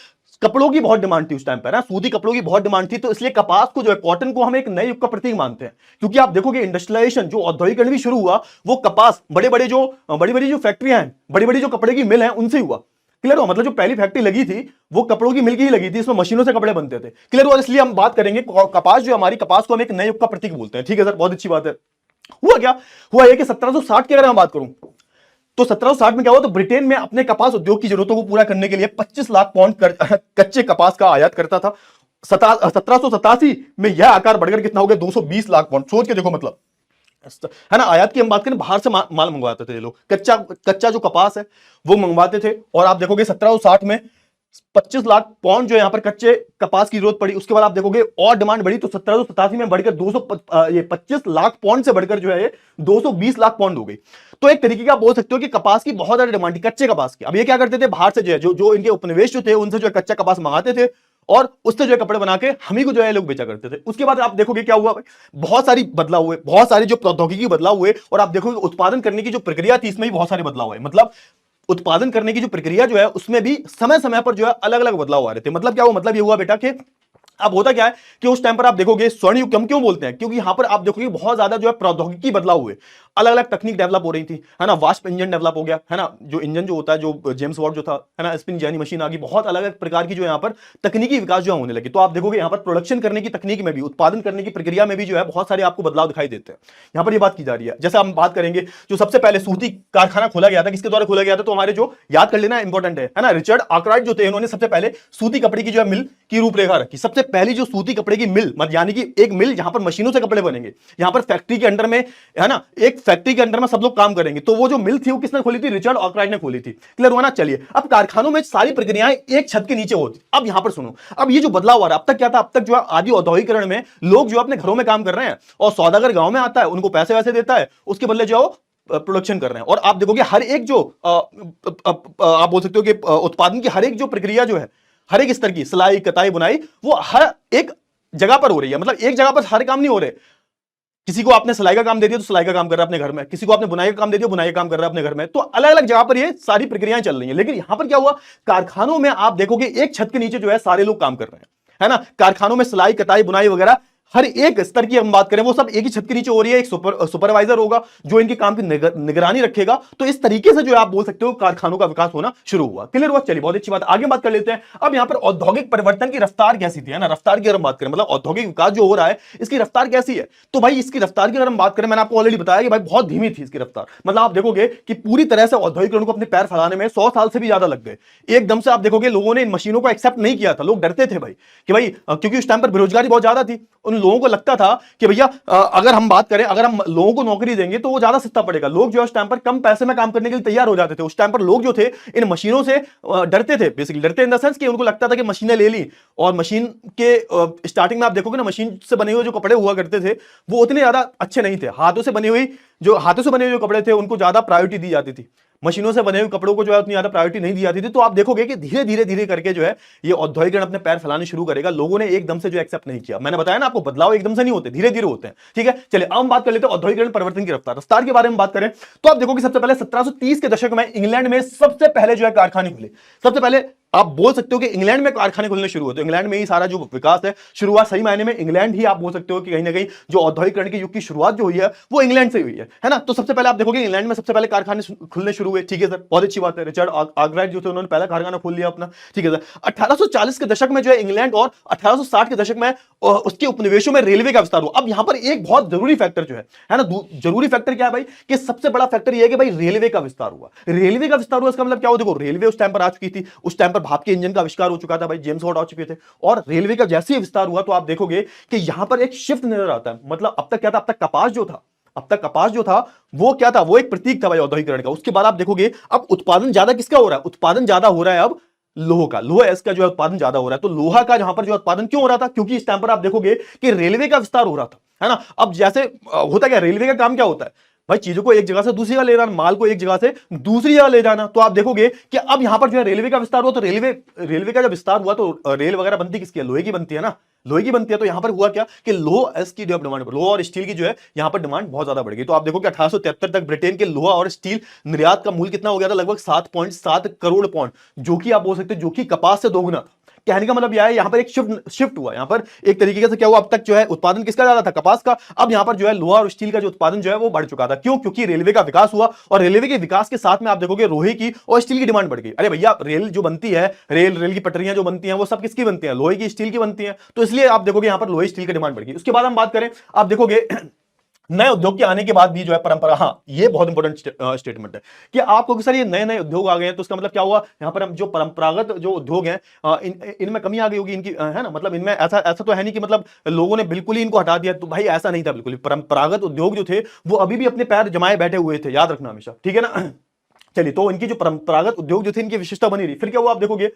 कपड़ों की बहुत डिमांड थी उस टाइम पर ना, सूती कपड़ों की बहुत डिमांड थी। तो इसलिए कपास को जो है, कॉटन को हम एक नए युग का प्रतीक मानते हैं। क्योंकि आप देखोगे इंडस्ट्रियलाइजेशन, जो औद्योगिकरण भी शुरू हुआ, वो कपास, बड़ी बड़ी जो फैक्ट्रियां हैं, बड़ी बड़ी जो कपड़े की मिल है, उनसे हुआ। क्लियर हुआ। मतलब जो पहली फैक्ट्री लगी थी वो कपड़ों की मिल की ही लगी थी, इसमें मशीनों से कपड़े बनते थे। क्लियर हुआ। इसलिए हम बात करेंगे कपास जो हमारी, कपास को हम एक नए युग का प्रतीक बोलते हैं। ठीक है सर, बहुत अच्छी बात है। हुआ क्या, हुआ ये कि 1760 की अगर मैं बात करूं, तो 1760 में क्या हुआ, तो ब्रिटेन में अपने कपास उद्योग की जरूरतों को पूरा करने के लिए 25 लाख पाउंड कच्चे कपास का आयात करता था। 1787 में यह आकार बढ़कर कितना हो गया, 220 लाख पाउंड। सोच के देखो, मतलब, है ना। आयात की हम बात करें, बाहर से माल मंगवाते थे लोग, कच्चा जो कपास है वो मंगवाते थे। और आप देखोगे 1760 में 25 लाख पाउंड जो यहां पर कच्चे कपास की जरूरत पड़ी। उसके बाद आप देखोगे और डिमांड बढ़ी, तो 1787 में बढ़कर 25 लाख पाउंड से बढ़कर जो है ये 220 लाख पाउंड हो गई। तो एक तरीके का बोल सकते हो कि कपास की बहुत ज्यादा डिमांड थी, कच्चे कपास की। अब ये क्या करते थे, बाहर से जो है, जो इनके उपनिवेश जो थे, उनसे जो है कच्चा कपास मंगाते थे और उससे जो है कपड़े बना के हम ही को जो है लोग बेचा करते थे। उसके बाद आप देखोगे क्या हुआ, बहुत सारी बदलाव हुए, बहुत सारी जो प्रौद्योगिकी बदलाव हुए। और आप देखोगे उत्पादन करने की जो प्रक्रिया थी, इसमें भी बहुत सारे बदलाव हुए। मतलब उत्पादन करने की जो प्रक्रिया जो है उसमें भी समय समय पर जो है अलग अलग बदलाव आ रहे थे। मतलब क्या हुआ, मतलब ये हुआ बेटा कि अब होता क्या है कि उस टाइम पर आप देखोगे स्वर्ण युग हम क्यों बोलते हैं, क्योंकि यहां पर आप देखोगे बहुत ज्यादा जो है प्रौद्योगिकी बदलाव हुए, अलग अलग तकनीक डेवलप हो रही थी, है ना। वाष्प इंजन डेवलप हो गया, है ना, जो इंजन जो होता है, जो जेम्स वॉट जो था, है ना, स्पिन जेनी मशीन आ गई, बहुत अलग अलग प्रकार की जो यहाँ पर तकनीकी विकास जो होने लगी। तो आप देखोगे यहाँ पर प्रोडक्शन करने की तकनीक में भी, उत्पादन करने की प्रक्रिया में भी जो है बहुत सारे आपको बदलाव दिखाई देते हैं। यहाँ पर ये बात की जा रही है। जैसे हम बात करेंगे, जो सबसे पहले सूती कारखाना खोला गया था, किसके द्वारा खोला गया था, तो हमारे जो याद कर लेना इंपॉर्टेंट है ना, रिचर्ड आर्कराइट जो थे, इन्होंने सबसे पहले सूती कपड़े की जो है मिल की रूपरेखा रखी। सबसे पहली जो सूती कपड़े की मिल, मतलब यानी कि एक मिल जहां पर मशीनों से कपड़े बनेंगे, यहां पर फैक्ट्री के अंडर में, है ना, एक फैक्ट्री के अंडर में सब लोग काम करेंगे। तो वो जो मिल थी वो किसने खोली थी, रिचर्ड आर्कराइट ने खोली थी। क्लियर हुआ ना। चलिए, अब कारखानों में सारी प्रक्रियाएं एक छत के नीचे होती। अब यहां पर सुनो, अब ये जो बदलाव आ रहा है, अब तक क्या था, अब तक जो है आदि औद्योगिकरण में लोग जो अपने घरों में काम कर रहे हैं और सौदागर गांव में आता है, उनको पैसे वैसे देता है, उसके बदले जो प्रोडक्शन कर रहे हैं। और आप देखोगे हर एक जो आप बोल सकते हो कि उत्पादन की हर एक जो प्रक्रिया जो है, हर एक स्तर की, सिलाई कताई बुनाई, वो हर एक जगह पर हो रही है। मतलब एक जगह पर हर काम नहीं हो रहे। किसी को आपने सिलाई का काम दे दिया तो सिलाई का काम कर रहा है अपने घर में, किसी को आपने बुनाई का काम दे दिया, बुनाई का काम कर रहा है अपने घर में। तो अलग अलग जगह पर ये सारी प्रक्रियाएं चल रही हैं। लेकिन यहां पर क्या हुआ, कारखानों में आप देखोगे एक छत के नीचे जो है सारे लोग काम कर रहे हैं, है ना। कारखानों में सिलाई कताई बुनाई वगैरह हर एक स्तर की हम बात करें वो सब एक ही छत के नीचे हो रही है। एक सुपरवाइजर होगा जो इनके काम की निगरानी रखेगा। तो इस तरीके से जो है आप बोल सकते हो कारखानों का विकास होना शुरू हुआ। क्लियर हुआ? चलिए बहुत अच्छी बात, आगे बात कर लेते हैं। अब यहां पर औद्योगिक परिवर्तन की रफ्तार कैसी थी, है ना, रफ्तार की अगर हम बात करें, मतलब औद्योगिक विकास जो हो रहा है इसकी रफ्तार कैसी है, तो भाई इसकी रफ्तार की अगर हम बात करें, मैंने आपको ऑलरेडी बताया कि भाई बहुत धीमी थी इसकी रफ्तार। मतलब आप देखोगे कि पूरी तरह से औद्योगिकरण को अपने पैर फैलाने में 100 साल से भी ज्यादा लग गए। एकदम से आप देखोगे लोगों ने इन मशीनों को एक्सेप्ट नहीं किया था, लोग डरते थे भाई कि भाई क्योंकि उस टाइम पर बेरोजगारी बहुत ज्यादा थी। उन लोगों को लगता था कि भैया अगर हम बात करें, अगर हम लोगों को नौकरी देंगे तो वो ज्यादा सस्ता पड़ेगा। लोग जो है उस टाइम पर कम पैसे में काम करने के लिए तैयार हो जाते थे। उस टाइम पर लोग जो थे इन मशीनों से डरते थे, बेसिकली डरते इन द सेंस कि उनको लगता था कि मशीनें ले ली, और मशीन के स्टार्टिंग में आप देखोगे ना, मशीन से बने हुए जो कपड़े हुआ करते थे वो उतने ज्यादा अच्छे नहीं थे। हाथों से बने हुए जो कपड़े थे उनको ज्यादा प्रायोरिटी दी जाती थी। मशीनों से बने हुए कपड़ों को जो है उतनी ज्यादा प्रायोरिटी नहीं दी जाती थी। तो आप देखोगे कि धीरे धीरे धीरे करके जो है ये औद्योगिकरण अपने पैर फैलाने शुरू करेगा। लोगों ने एकदम से जो एक्सेप्ट नहीं किया। मैंने बताया ना आपको, बदलाव एकदम से नहीं होते, धीरे धीरे होते हैं। ठीक है, चलिए अब हम बात कर लेते हैं औद्योगिकरण परिवर्तन की रफ्तार के बारे में बात करें तो आप देखोगे सबसे पहले 1730 के दशक में इंग्लैंड में सबसे पहले जो है कारखाने खुले। सबसे पहले आप बोल सकते हो कि इंग्लैंड में कारखाने खुलने शुरू होते हैं। इंग्लैंड में ही सारा जो विकास है शुरुआत सही मायने में इंग्लैंड ही, आप बोल सकते हो कि कहीं ना कहीं जो औद्योगिकरण के युग की शुरुआत जो हुई है वो इंग्लैंड से हुई है ना। तो सबसे पहले आप देखोगे इंग्लैंड में सबसे पहले कारखाने खुलने शुरू हुए। ठीक है सर, बहुत अच्छी बात है। रिचर्ड आर्कराइट जो थे उन्होंने पहला कारखाना खोल लिया अपना। ठीक है सर, 1840 के दशक में जो है इंग्लैंड, और 1860 के दशक में उसके उपनिवेशों में रेलवे का विस्तार हुआ। अब यहां पर एक बहुत जरूरी फैक्टर जो है ना, जरूरी फैक्टर क्या है भाई, कि सबसे बड़ा फैक्टर यह है कि भाई रेलवे का विस्तार हुआ। रेलवे का विस्तार हुआ इसका मतलब क्या हो, देखो रेलवे उस टाइम पर आ चुकी थी, उस टाइम पर भाप के इंजन का आविष्कार हो चुका था भाई, जेम्स वॉट आ चुके थे। और रेलवे का जैसे ही विस्तार हुआ तो आप देखोगे कि यहां पर एक शिफ्ट नजर आता है। मतलब अब तक क्या था, अब तक कपास जो था वो क्या था, वो एक प्रतीक था भाई औद्योगिकरण का। उसके बाद आप देखोगे अब उत्पादन ज्यादा किसका हो रहा है, उत्पादन ज्यादा हो रहा है अब लोह का, लोहा एस का जो है उत्पादन ज्यादा हो रहा है। तो लोहा का जहां पर जो उत्पादन क्यों हो रहा था, क्योंकि इस टाइम पर आप देखोगे कि रेलवे का विस्तार हो रहा था, है ना। अब जैसे होता क्या, रेलवे का काम क्या होता है भाई, चीजों को एक जगह से दूसरी जगह ले जाना, माल को एक जगह से दूसरी जगह ले जाना। तो आप देखोगे कि अब यहां पर जो है रेलवे का विस्तार हुआ, तो रेलवे का जब विस्तार हुआ तो रेल वगैरह बनती किसकी है, लोहे की बनती है ना, लोहे की बनती है। तो यहां पर हुआ क्या कि लोहा एस की डिमांड, लोहा और स्टील की जो है यहां पर डिमांड बहुत ज्यादा बढ़ गई। तो आप देखो कि 1873 तक ब्रिटेन के लोहा और स्टील निर्यात का मूल्य कितना हो गया था, लगभग 7.7 करोड़ पाउंड, जो कि आप बोल सकते हैं जो कि कपास से दोगुना था। कहने का मतलब यह है यहां पर एक शिफ्ट हुआ। यहां पर एक तरीके से क्या हुआ, अब तक जो है उत्पादन किसका ज्यादा था, कपास का। अब यहां पर जो है लोहा और स्टील का जो उत्पादन जो है वो बढ़ चुका था। क्यों, क्योंकि रेलवे का विकास हुआ, और रेलवे के विकास के साथ में आप देखोगे लोहे की और स्टील की डिमांड बढ़ गई। अरे भैया रेल जो बनती है, रेल की पटरियां जो बनती हैं वो सब किसकी बनती हैं, लोहे की स्टील की बनती हैं। तो इसलिए आप देखोगे यहां पर लोहे स्टील की डिमांड बढ़ गई। उसके बाद हम बात करें, आप देखोगे नए उद्योग के आने के बाद भी जो है परंपरा, हाँ ये बहुत इंपॉर्टेंट स्टेटमेंट है कि आपको सर ये नए नए उद्योग आ गए हैं, तो उसका मतलब क्या हुआ, यहां पर हम जो परंपरागत जो उद्योग हैं इनमें कमी आ गई होगी इनकी, है ना। मतलब इनमें ऐसा तो है नहीं कि मतलब लोगों ने बिल्कुल ही इनको हटा दिया, तो भाई ऐसा नहीं था बिल्कुल ही। परंपरागत उद्योग जो थे वो अभी भी अपने पैर जमाए बैठे हुए थे, याद रखना हमेशा, ठीक है ना। चलिए, तो इनकी जो परंपरागत उद्योग जो थे इनकी विशेषता बनी रही। फिर क्या हुआ, आप देखोगे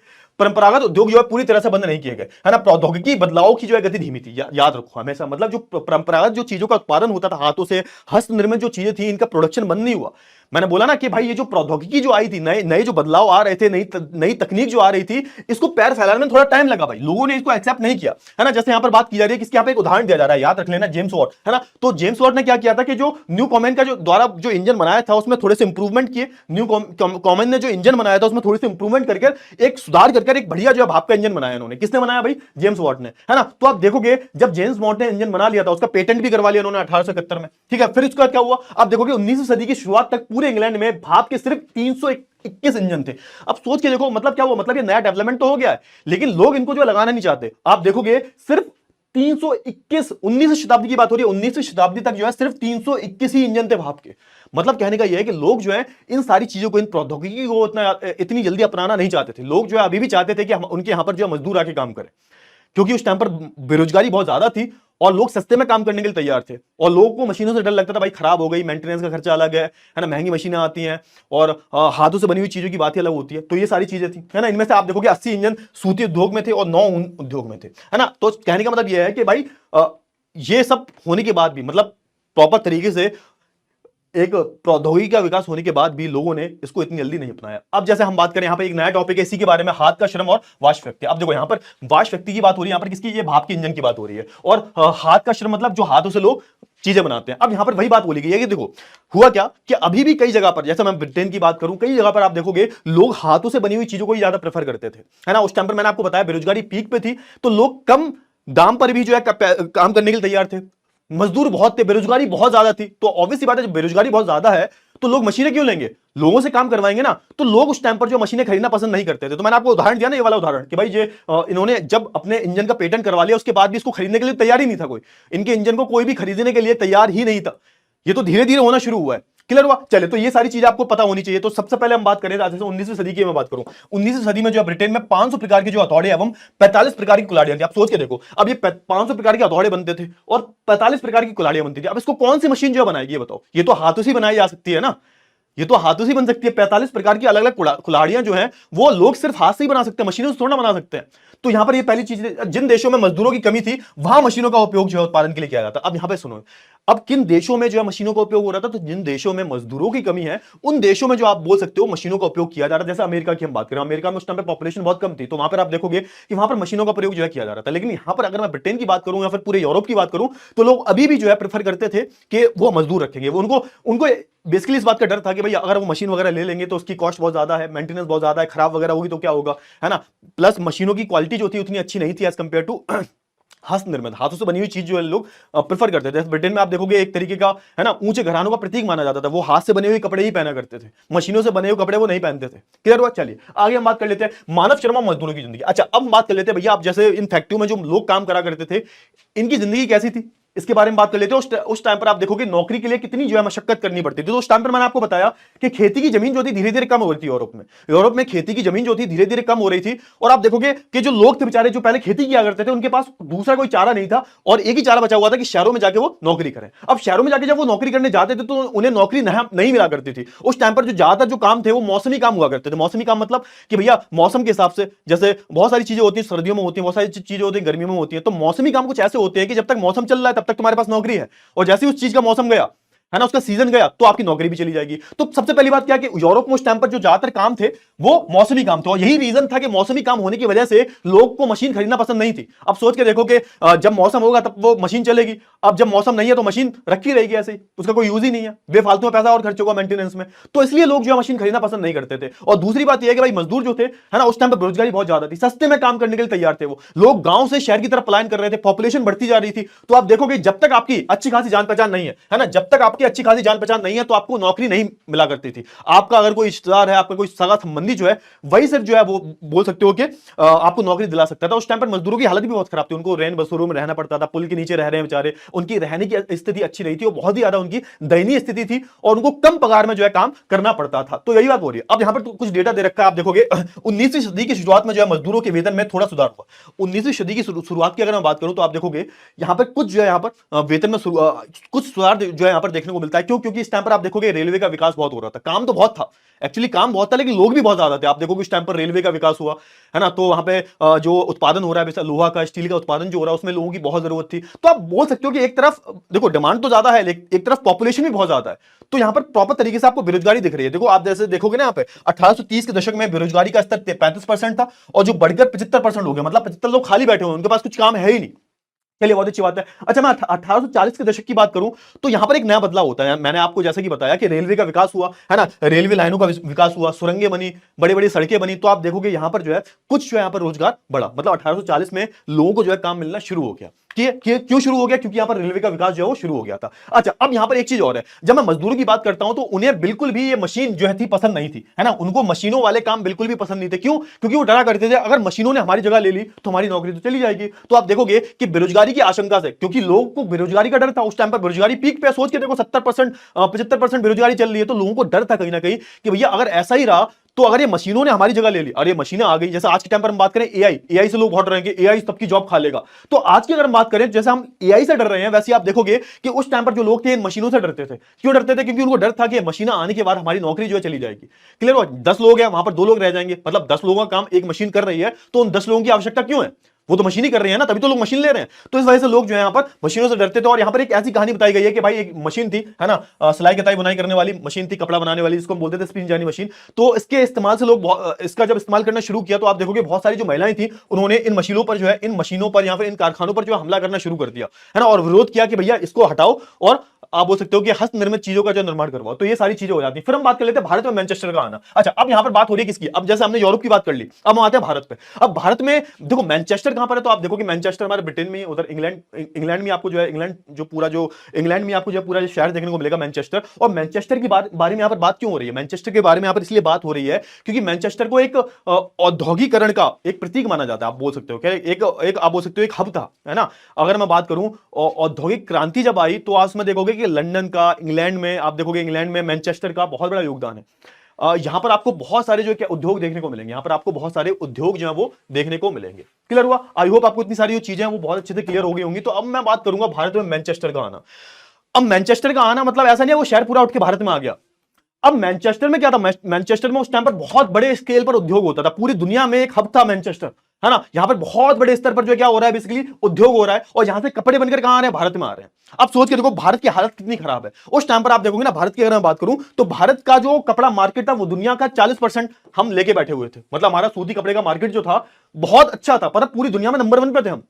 परंपरागत उद्योग जो है पूरी तरह से बंद नहीं किए गए, है ना। प्रौद्योगिकी बदलाव की जो है गति धीमी थी, याद रखो हमेशा। मतलब जो परंपरागत जो चीजों का उत्पादन होता था हाथों से, हस्त निर्मित जो चीजें थी, इनका प्रोडक्शन बंद नहीं हुआ। मैंने बोला ना कि भाई ये जो प्रौद्योगिकी जो आई थी, नए नए जो बदलाव आ रहे थे, नई तकनीक जो आ रही थी, इसको पैर फैलाने में थोड़ा टाइम लगा भाई, लोगों ने इसको एक्सेप्ट नहीं किया, है ना। जैसे यहां पर बात की जा रही है, किसके यहां पे एक उदाहरण दिया जा रहा है, याद रख लेना, जेम्स वॉट, है ना। तो जेम्स वॉट ने क्या किया था कि जो न्यू कॉमन का जो द्वारा जो इंजन बनाया था उसमें थोड़े से इंप्रूवमेंट किए। न्यू कॉमन ने जो इंजन बनाया था उसमें थोड़ी सी इंप्रूवमेंट करके एक सुधार करके एक बढ़िया जो भाप का इंजन बनाया इन्होंने। किसने बनाया भाई, जेम्स वॉट ने, है ना। तो आप देखोगे जब जेम्स वॉट ने इंजन बना लिया था, उसका पेटेंट भी करवा लिया उन्होंने 1871 में, ठीक है। फिर उसके बाद क्या हुआ, आप देखोगे 19वीं सदी की शुरुआत तक पूरे इंग्लैंड में भाप के सिर्फ 321 इंजन थे। अब सोच के देखो, मतलब क्या हुआ, मतलब ये नया डेवलपमेंट तो हो गया है, लेकिन लोग इनको जो लगाना नहीं चाहते। आप देखोगे सिर्फ 321, 19वीं शताब्दी की बात हो रही है, 19वीं शताब्दी तक जो है सिर्फ 321 ही इंजन थे भाप के। मतलब कहने का यह है कि लोग जो है इन सारी चीजों को, इन प्रौद्योगिकी को इतनी जल्दी अपनाना नहीं चाहते थे। लोग जो है अभी भी चाहते थे कि उनके यहां पर जो मजदूर आके काम करें, क्योंकि उस टाइम पर बेरोजगारी बहुत ज्यादा थी और लोग सस्ते में काम करने के लिए तैयार थे। और लोगों को मशीनों से डर लगता था, भाई खराब हो गई, मेंटेनेंस का खर्चा अलग है ना, महंगी मशीनें आती हैं, और हाथों से बनी हुई चीजों की बात ही अलग होती है। तो ये सारी चीजें थी, है ना। इनमें से आप देखोगे 80 इंजन सूती उद्योग में थे और 9 उद्योग में थे, है ना। तो कहने का मतलब यह है कि भाई ये सब होने के बाद भी, मतलब प्रॉपर तरीके से एक प्रौद्योगिकी का विकास होने के बाद भी लोगों ने इसको इतनी जल्दी नहीं अपनाया। अब जैसे हम बात करें, यहां पर एक नया टॉपिक है इसी के बारे में, हाथ का श्रम और वाष्प शक्ति। अब देखो यहां पर वाष्प शक्ति की बात हो रही है, यहां पर किसकी, ये भाप के इंजन की बात हो रही है। और हाथ का श्रम मतलब जो हाथों से लोग चीजें बनाते हैं। अब यहां पर वही बात बोली गई है कि देखो हुआ क्या कि अभी भी कई जगह पर, जैसे मैं ब्रिटेन की बात करूं, कई जगह पर आप देखोगे लोग हाथों से बनी हुई चीजों को ही ज्यादा प्रेफर करते थे, है ना। उस टाइम पर मैंने आपको बताया बेरोजगारी पीक पे थी, तो लोग कम दाम पर भी जो है काम करने के लिए तैयार थे, मजदूर बहुत थे, बेरोजगारी बहुत ज्यादा थी। तो ऑब्वियस सी बात है, जब बेरोजगारी बहुत ज्यादा है तो लोग मशीनें क्यों लेंगे, लोगों से काम करवाएंगे ना। तो लोग उस टाइम पर जो मशीनें खरीदना पसंद नहीं करते थे। तो मैंने आपको उदाहरण दिया ना, ये वाला उदाहरण कि भाई ये इन्होंने जब अपने इंजन का पेटेंट करवा लिया, उसके बाद भी इसको खरीदने के लिए तैयार ही नहीं था कोई, इनके इंजन को कोई भी खरीदने के लिए तैयार ही नहीं था। ये तो धीरे धीरे होना शुरू हुआ है। क्लियर हुआ? चले, तो ये सारी चीजें आपको पता होनी चाहिए। तो सबसे पहले हम बात करें जैसे 19वीं सदी की मैं बात करूं, 19वीं सदी में जो ब्रिटेन में 500 प्रकार के जो हथौड़े एवं 45 प्रकार की कुल्हाड़ियां थी। आप सोच के देखो, अब ये 500 प्रकार के हथौड़े बनते थे और 45 प्रकार की कुल्हाड़ियां बनती थी। अब इसको कौन सी मशीन जो बनाएगी, ये बताओ। ये तो हाथों से बनाई जा सकती है ना, ये तो हाथों से बन सकती है। 45 प्रकार की अलग अलग कुल्हाड़ियां जो हैं वो लोग सिर्फ हाथ से ही बना सकते हैं, मशीनों से थोड़ा ना बना सकते हैं। तो यहां पर ये पहली चीज, जिन देशों में मजदूरों की कमी थी वहां मशीनों का उपयोग जो है उत्पादन के लिए किया जाता। अब यहां पे सुनो, अब किन देशों में जो है मशीनों का उपयोग हो रहा था, तो जिन देशों में मजदूरों की कमी है उन देशों में जो आप बोल सकते हो मशीनों का उपयोग किया जा रहा है। जैसे अमेरिका की हम बात करें, अमेरिका में उस टाइम पे पॉपुलेशन बहुत कम थी, तो वहां पर आप देखोगे कि वहां पर मशीनों का प्रयोग जो है किया जा रहा था। लेकिन यहां पर अगर मैं ब्रिटेन की बात करूं या फिर पूरे यूरोप की बात करूं, तो लोग अभी भी जो है प्रेफर करते थे कि वो मजदूर रखेंगे। उनको उनको बेसिकली इस बात का डर था कि भाई अगर वो मशीन वगैरह ले लेंगे तो उसकी कॉस्ट बहुत ज्यादा है, मेंटेनेंस बहुत ज्यादा है, खराब वगैरह होगी तो क्या होगा, है ना। प्लस मशीनों की क्वालिटी जो थी उतनी अच्छी नहीं थी एज कंपेयर टू हस्त निर्मित, हाथों से बनी हुई चीज जो है लोग प्रेफर करते थे। ब्रिटेन में आप देखोगे एक तरीके का, है ना, ऊंचे घरानों का प्रतीक माना जाता था, वो हाथ से बने हुए कपड़े ही पहना करते थे, मशीनों से बने हुए कपड़े वो नहीं पहनते थे। क्लियर हुआ? चलिए आगे हम बात कर लेते हैं मानव श्रम और मजदूरों की जिंदगी। अच्छा, अब बात कर लेते हैं भैया, आप जैसे इन फैक्ट्रियों में जो लोग काम करा करते थे, इनकी जिंदगी कैसी थी, इसके बारे में बात कर लेते हैं। उस टाइम पर आप देखोगे नौकरी के लिए कितनी जो है मशक्कत करनी पड़ती थी। तो उस टाइम पर मैंने आपको बताया कि खेती की जमीन जो थी धीरे धीरे कम हो रही थी यूरोप में खेती की जमीन जो थी धीरे धीरे कम हो रही थी। और आप देखोगे कि जो लोग थे बेचारे जो पहले खेती किया करते थे, उनके पास दूसरा कोई चारा नहीं था और एक ही चारा बचा हुआ था कि शहरों में जाके वो नौकरी करें। अब शहरों में जाके जब वो नौकरी करने जाते थे तो उन्हें नौकरी नहीं मिला करती थी। उस टाइम पर जो ज्यादातर जो काम थे वो मौसमी काम हुआ करते थे। मौसमी काम मतलब कि भैया मौसम के हिसाब से, जैसे बहुत सारी चीजें होती है सर्दियों में होती है, बहुत सारी चीजें होती है गर्मियों में होती है। तो मौसमी काम कुछ ऐसे होते हैं कि जब तक मौसम चल रहा है तब तक तुम्हारे पास नौकरी है, और जैसे उस चीज का मौसम गया, है ना, उसका सीजन गया, तो आपकी नौकरी भी चली जाएगी। तो सबसे पहली बात क्या कि यूरोप में उस टाइम पर जो ज्यादातर काम थे वो मौसमी काम थे, और यही रीजन था कि मौसमी काम होने की वजह से लोग को मशीन खरीदना पसंद नहीं थी। अब सोच के देखो कि जब मौसम होगा तब वो मशीन चलेगी, अब जब मौसम नहीं है तो मशीन रखी रहेगी ऐसे ही, उसका कोई यूज ही नहीं है, बेफालतू में पैसा और खर्च होगा मेंटेनेंस में। तो इसलिए लोग जो है मशीन खरीदना पसंद नहीं करते थे। और दूसरी बात यह है कि भाई मजदूर जो थे, है ना, उस टाइम पर बेरोजगारी बहुत ज्यादा थी, सस्ते में काम करने के लिए तैयार थे वो लोग, गांव से शहर की तरफ पलायन कर रहे थे, पॉपुलेशन बढ़ती जा रही थी। तो आप देखोगे जब तक आपकी अच्छी खासी जान पहचान नहीं है ना, जब तक आपकी अच्छी खासी जान पहचान नहीं है तो आपको नौकरी नहीं मिला करती थी। आपका अगर कोई रिश्तेदार है, आपका कोई सगा संबंधी जो है, वही सिर्फ जो है वो बोल सकते हो कि आपको नौकरी दिला सकता था। उस टाइम पर मजदूरों की हालत भी बहुत खराब थी, उनको रैन बसेरों में रहना पड़ता था, पुल के नीचे रह रहे हैं बेचारे, उनकी रहने की स्थिति अच्छी नहीं थी, वो बहुत ही ज्यादा उनकी दयनीय स्थिति थी, और उनको कम पगार में जो है काम करना पड़ता था। तो यही बात हो रही है। अब यहां पर तो कुछ डेटा दे रखा है, आप देखोगे 19वीं सदी की शुरुआत में जो है मजदूरों के वेतन में थोड़ा सुधार हुआ। 19वीं सदी की शुरुआत की अगर मैं बात करूं तो आप देखोगे यहां पर कुछ जो है यहां पर वेतन में कुछ सुधार जो है यहां पर देखने को मिलता है। क्यों? क्योंकि इस टाइम पर आप देखोगे रेलवे का विकास बहुत हो रहा था, काम तो बहुत था, एक्चुअली काम बहुत था, लेकिन लोग भी बहुत ज्यादा थे। आप देखोगे इस टाइम पर रेलवे का विकास हुआ, है ना, तो वहां पे जो उत्पादन हो रहा है वैसा लोहा का, स्टील का उत्पादन जो हो रहा है उसमें लोगों की बहुत जरूरत थी। तो आप बोल सकते हो कि एक तरफ देखो डिमांड तो ज्यादा है, लेकिन एक तरफ पॉपुलेशन भी बहुत ज्यादा है। तो यहां पर प्रॉपर तरीके से आपको बेरोजगारी दिख रही है। देखो आप जैसे देखोगे ना, यहाँ पे 1830 के दशक में बेरोजगारी का स्तर 35% था, और जो बढ़कर 75% हो गया, मतलब 75 लोग खाली बैठे हुए, उनके पास कुछ काम है ही नहीं। चलिए बहुत अच्छी बात है। अच्छा, मैं 1840 के दशक की बात करूं तो यहां पर एक नया बदलाव होता है। मैंने आपको जैसे कि बताया कि रेलवे का विकास हुआ, है ना, रेलवे लाइनों का विकास हुआ, सुरंगें बनी, बड़ी बड़ी सड़कें बनी। तो आप देखोगे यहां पर जो है कुछ जो है यहां पर रोजगार बढ़ा, मतलब 1840 में लोगों को जो है काम मिलना शुरू हो गया। क्यों शुरू हो गया? क्योंकि यहां पर रेलवे का विकास जो है वो शुरू हो गया था। अच्छा, अब यहां पर एक चीज और है, जब मैं मजदूरों की बात करता हूं तो उन्हें बिल्कुल भी ये मशीन जो है थी पसंद नहीं थी, है ना, उनको मशीनों वाले काम बिल्कुल भी पसंद नहीं थे। क्यों? क्योंकि वो डरा करते थे अगर मशीनों ने हमारी जगह ले ली तो हमारी नौकरी तो चली जाएगी। तो आप देखोगे कि बेरोजगारी की आशंका से, क्योंकि लोगों को बेरोजगारी का डर था, उस टाइम पर बेरोजगारी पीक पे, सोच के देखो 70% 75% बेरोजगारी चल रही है, तो लोगों को डर था कहीं ना कहीं कि भैया अगर ऐसा ही रहा तो अगर ये मशीनों ने हमारी जगह ले ली, और ये मशीनें आ गई, जैसे आज के टाइम पर हम बात करें एआई से लोग बहुत डर रहे हैं कि एआई सबकी जॉब खा लेगा। तो आज की अगर हम बात करें, जैसे हम एआई से डर रहे हैं, वैसे आप देखोगे कि उस टाइम पर जो लोग थे इन मशीनों से डरते थे। क्यों डरते थे? क्योंकि उनको डर था कि मशीनें आने के बाद हमारी नौकरी जो है चली जाएगी। क्लियर हो? 10 लोग हैं वहां पर 2 लोग रह जाएंगे, मतलब 10 लोगों का काम एक मशीन कर रही है, तो उन 10 लोगों की आवश्यकता क्यों है? वो तो मशीन ही कर रही है ना, तभी तो लोग मशीन ले रहे हैं। तो इस वजह से लोग जो है यहाँ पर मशीनों से डरते थे। और यहाँ पर एक ऐसी कहानी बताई गई है कि भाई एक मशीन थी, है ना, सिलाई कताई बुनाई करने वाली मशीन थी, कपड़ा बनाने वाली, जिसको हम बोलते थे स्पिन जानी मशीन। तो इसके इस्तेमाल से लोग इसका जब इस्तेमाल करना शुरू किया तो आप देखोगे बहुत सारी जो महिलाएं थी उन्होंने इन मशीनों पर जो है, इन मशीनों पर या फिर इन कारखानों पर जो हमला करना शुरू कर दिया, है ना, और विरोध किया कि भैया इसको हटाओ और आप बोल सकते हो कि हस्त निर्मित चीजों का जो निर्माण करवाओ। तो ये सारी चीजें हो जाती हैं। फिर हम बात कर लेते हैं भारत में मैनचेस्टर का आना। अच्छा, अब यहां पर बात हो रही है किसकी? अब जैसे हमने यूरोप की बात कर ली, अब हम आते हैं भारत पे। अब भारत में देखो मैनचेस्टर कहां पर है? तो आप देखो कि मैनचेस्टर हमारे ब्रिटेन में, उधर इंग्लैंड में आपको जो है, इंग्लैंड जो पूरा जो इंग्लैंड में आपको जो पूरा शहर देखने को मिलेगा मैनचेस्टर। और मैनचेस्टर की बारे में यहां पर बात क्यों हो रही है? मैनचेस्टर के बारे में यहां पर इसलिए बात हो रही है क्योंकि मैनचेस्टर को एक औद्योगिकरण का एक प्रतीक माना जाता है। आप बोल सकते हो क्या, एक आप बोल सकते हो एक हब था, है ना। अगर मैं बात करूं औद्योगिक क्रांति जब आई तो आज में देखोगे कि लंदन का, इंग्लैंड में आप देखोगे, इंग्लैंड में मैनचेस्टर का बहुत बड़ा योगदान है। यहां पर आपको बहुत सारे जो क्या उद्योग देखने को मिलेंगे, यहां पर आपको बहुत सारे उद्योग जो है वो देखने को मिलेंगे। क्लियर हुआ? आई होप आपको इतनी सारी जो चीजें हैं वो बहुत अच्छे से क्लियर हो गई होंगी। तो अब मैं बात करूंगा भारत में मैनचेस्टर का आना। अब मैनचेस्टर का आना मतलब ऐसा नहीं है वो शहर पूरा उठ के भारत में आ गया। अब मैनचेस्टर में क्या था? मैनचेस्टर में उस टाइम पर बहुत बड़े स्केल पर उद्योग होता था, पूरी दुनिया में एक हब था मैनचेस्टर, है ना। यहां पर बहुत बड़े स्तर पर जो क्या हो रहा है, बेसिकली उद्योग हो रहा है, और यहां से कपड़े बनकर कहां आ रहे हैं? भारत में आ रहे हैं। अब सोच के देखो भारत की हालत कितनी खराब है उस टाइम पर। आप देखोगे ना, भारत की अगर मैं बात करूं तो भारत का जो कपड़ा मार्केट था वो दुनिया का 40% हम लेके बैठे हुए थे। मतलब हमारा सूती कपड़े का मार्केट जो था बहुत अच्छा था, पर पूरी दुनिया में नंबर 1 पे थे हम।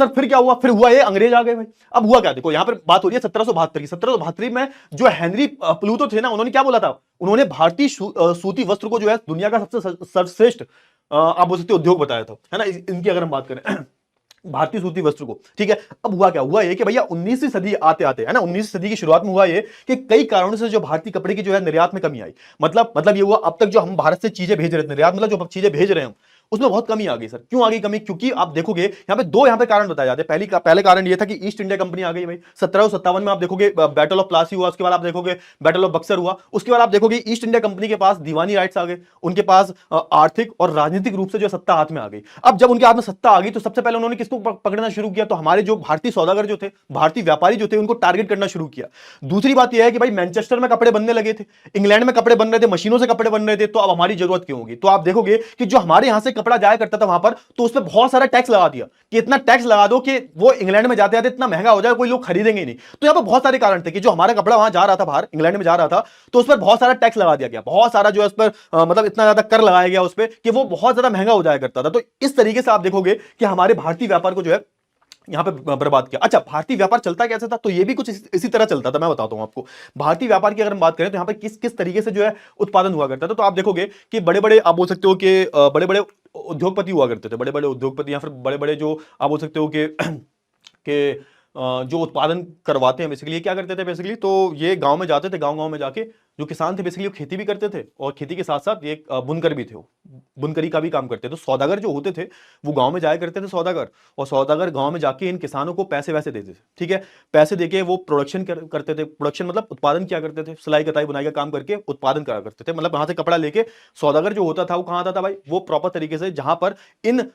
सर फिर क्या हुआ? फिर हुआ ये अंग्रेज आ गए भाई। अब हुआ क्या? देखो यहां पर बात हो रही है 1772 की। 1772 में जो हेनरी प्लूतो थे ना, उन्होंने क्या बोला था? उन्होंने भारतीय सूती वस्त्र को जो है दुनिया का सबसे सर्वश्रेष्ठ आप बोल सकते हो उद्योग बताया था, है ना। इनकी अगर हम बात करें भारतीय सूती वस्त्र को, ठीक है। अब हुआ क्या? हुआ ये कि भैया 19वीं सदी आते आते, है ना, 19वीं सदी की शुरुआत में हुआ ये कि कई कारणों से जो भारतीय कपड़े की जो है निर्यात में कमी आई। मतलब ये हुआ, अब तक जो हम भारत से चीजें भेज रहे थे, निर्यात मतलब जो चीजें भेज रहे हैं उसमें बहुत कमी आ गई। सर क्यों आ गई कमी? क्योंकि आप देखोगे यहां पे दो कारण बताए जाते हैं। पहले कारण ये था कि ईस्ट इंडिया कंपनी आ गई भाई। 1757 में आप देखोगे बैटल ऑफ प्लासी हुआ, उसके बाद आप देखोगे बैटल ऑफ बक्सर हुआ, उसके बाद आप देखोगे ईस्ट इंडिया कंपनी के पास दीवानी राइट्स आ गए, उनके पास आर्थिक और राजनीतिक रूप से जो सत्ता हाथ में आ गई। अब जब उनके हाथ में सत्ता आ गई तो सबसे पहले उन्होंने किसको पकड़ना शुरू किया? तो हमारे जो भारतीय सौदागर जो थे, भारतीय व्यापारी जो थे, उनको टारगेट करना शुरू किया। दूसरी बात यह है कि भाई मैनचेस्टर में कपड़े बनने लगे थे, इंग्लैंड में कपड़े बन रहे थे, मशीनों से कपड़े बन रहे थे, तो अब हमारी जरूरत क्यों होगी? तो आप देखोगे कि जो हमारे यहां से कपड़ा जाया करता था वहां पर, तो उस पर बहुत सारा टैक्स लगा दिया कि इतना टैक्स लगा दो कि वो इंग्लैंड में जाते जाते इतना महंगा हो जाए कोई लोग खरीदेंगे नहीं। तो यहां पर बहुत सारे कारण थे कि जो हमारा कपड़ा वहां जा रहा था, बाहर इंग्लैंड में जा रहा था, तो उस पर बहुत सारा टैक्स लगा दिया गया, बहुत सारा जो है उस पर मतलब इतना ज्यादा कर लगाया गया उस पर कि वो बहुत ज्यादा महंगा हो जाया करता था। तो इस तरीके से आप देखोगे कि हमारे भारतीय व्यापार को जो है यहां पे बर्बाद किया। अच्छा, भारतीय व्यापार चलता कैसे था? तो ये भी कुछ इसी तरह चलता था। मैं बताता हूं आपको भारतीय व्यापार की अगर हम बात करें तो यहां पे किस किस तरीके से जो है उत्पादन हुआ करता था। तो आप देखोगे कि बड़े बड़े आप बोल सकते हो कि बड़े बड़े उद्योगपति हुआ करते थे, बड़े बड़े उद्योगपति या फिर बड़े बड़े जो आप बोल सकते हो कि जो उत्पादन करवाते हैं बेसिकली, ये क्या करते थे बेसिकली? तो ये गांव में जाते थे, गांव में जाके जो किसान थे बेसिकली वो खेती भी करते थे, और खेती के साथ साथ ये बुनकर भी थे, वो बुनकरी का भी काम करते थे। तो सौदागर जो होते थे वो गांव में जाया करते थे सौदागर, और सौदागर गांव में जाके इन किसानों को पैसे वैसे देते थे, ठीक है। पैसे देके वो प्रोडक्शन करते थे, प्रोडक्शन मतलब उत्पादन किया करते थे, सिलाई कताई बुनाई का काम करके उत्पादन करा करते थे। मतलब वहां से कपड़ा लेके सौदागर जो होता था वो कहां आता था भाई? वो प्रॉपर तरीके से जहां पर इन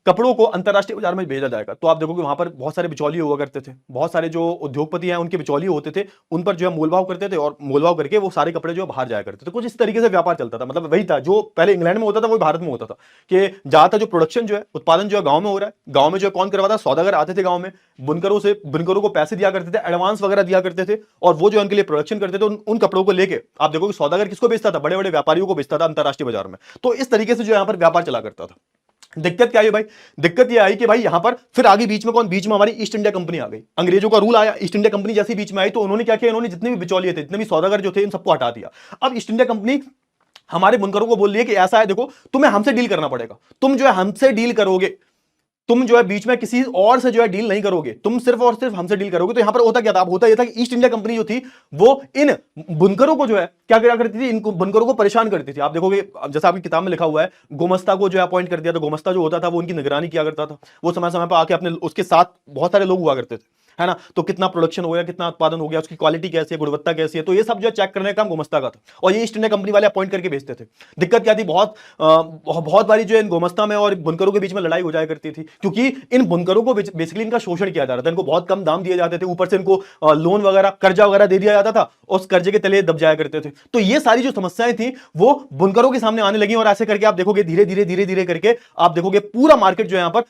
कपड़ों को अंतरराष्ट्रीय बाजार में भेजा जाएगा। तो आप देखोगे वहां पर बहुत सारे बिचौलिए हुआ करते थे, बहुत सारे जो उद्योगपति हैं उनके बिचौलिए होते थे, उन पर जो है मोलभाव करते थे, और मोलभाव करके वो सारे कपड़े जो बाहर जाया करते थे। कुछ इस तरीके से व्यापार चलता था। मतलब वही था जो पहले इंग्लैंड में होता था वही भारत में होता था कि ज्यादातर जो प्रोडक्शन जो है, उत्पादन जो है गांव में हो रहा है, गांव में जो है कौन करवाता? सौदागर आते थे गांव में, बुनकरों को पैसे दिया करते थे, एडवांस वगैरह दिया करते थे, और वो जो उनके लिए प्रोडक्शन करते थे। उन कपड़ों को लेके आप देखोगे सौदागर किसको बेचता था? बड़े बड़े व्यापारियों को बेचता था अंतरराष्ट्रीय बाजार में। तो इस तरीके से जो यहाँ पर व्यापार चला करता था। दिक्कत क्या है भाई? दिक्कत ये आई कि भाई यहां पर फिर आगे बीच में कौन? बीच में हमारी ईस्ट इंडिया कंपनी आ गई। अंग्रेजों का रूल आया, ईस्ट इंडिया कंपनी जैसी बीच में आई तो उन्होंने क्या किया? इन्होंने जितने भी बिचौलिए थे, जितने भी सौदागर जो थे, इन सबको हटा दिया। अब ईस्ट इंडिया कंपनी हमारे बुनकरों को बोल रही है कि ऐसा है, देखो तुम्हें हमसे डील करना पड़ेगा, तुम जो है हमसे डील करोगे, तुम जो है बीच में किसी और से जो है डील नहीं करोगे, तुम सिर्फ और सिर्फ हमसे डील करोगे। तो यहां पर होता क्या था? होता यह था कि ईस्ट इंडिया कंपनी जो थी वो इन बुनकरों को जो है क्या करती थी? इन बुनकरों को परेशान करती थी। आप देखोगे जैसा आपकी किताब में लिखा हुआ है, गोमस्ता को जो है अपॉइंट कर दिया। तो गोमस्ता जो होता था वो उनकी निगरानी किया करता था, वो समय समय पर आके अपने उसके साथ बहुत सारे लोग हुआ करते थे, है ना। तो कितना प्रोडक्शन हो गया, कितना उत्पादन हो गया, उसकी क्वालिटी कैसी है, गुणवत्ता कैसी है, तो ये सब जो है चेक करने का काम गोमस्ता का था, और ये ईस्ट इंडिया कंपनी वाले अपॉइंट करके भेजते थे। दिक्कत क्या थी? बहुत बारी जो है इन गोमस्ता में और बुनकरों के बीच में लड़ाई हो जाया करती थी, क्योंकि इन बुनकरों को बेसिकली इनका शोषण किया जा रहा था, इनको बहुत कम दाम दिए जाते थे, ऊपर से इनको लोन वगैरह, कर्जा वगैरह दे दिया जाता था, और उस कर्जे के तले दब जाया करते थे। तो ये सारी जो समस्याएं थी वो बुनकरों के सामने आने लगी, और ऐसे करके आप देखोगे धीरे धीरे करके आप देखोगे पूरा मार्केट जो है यहाँ पर,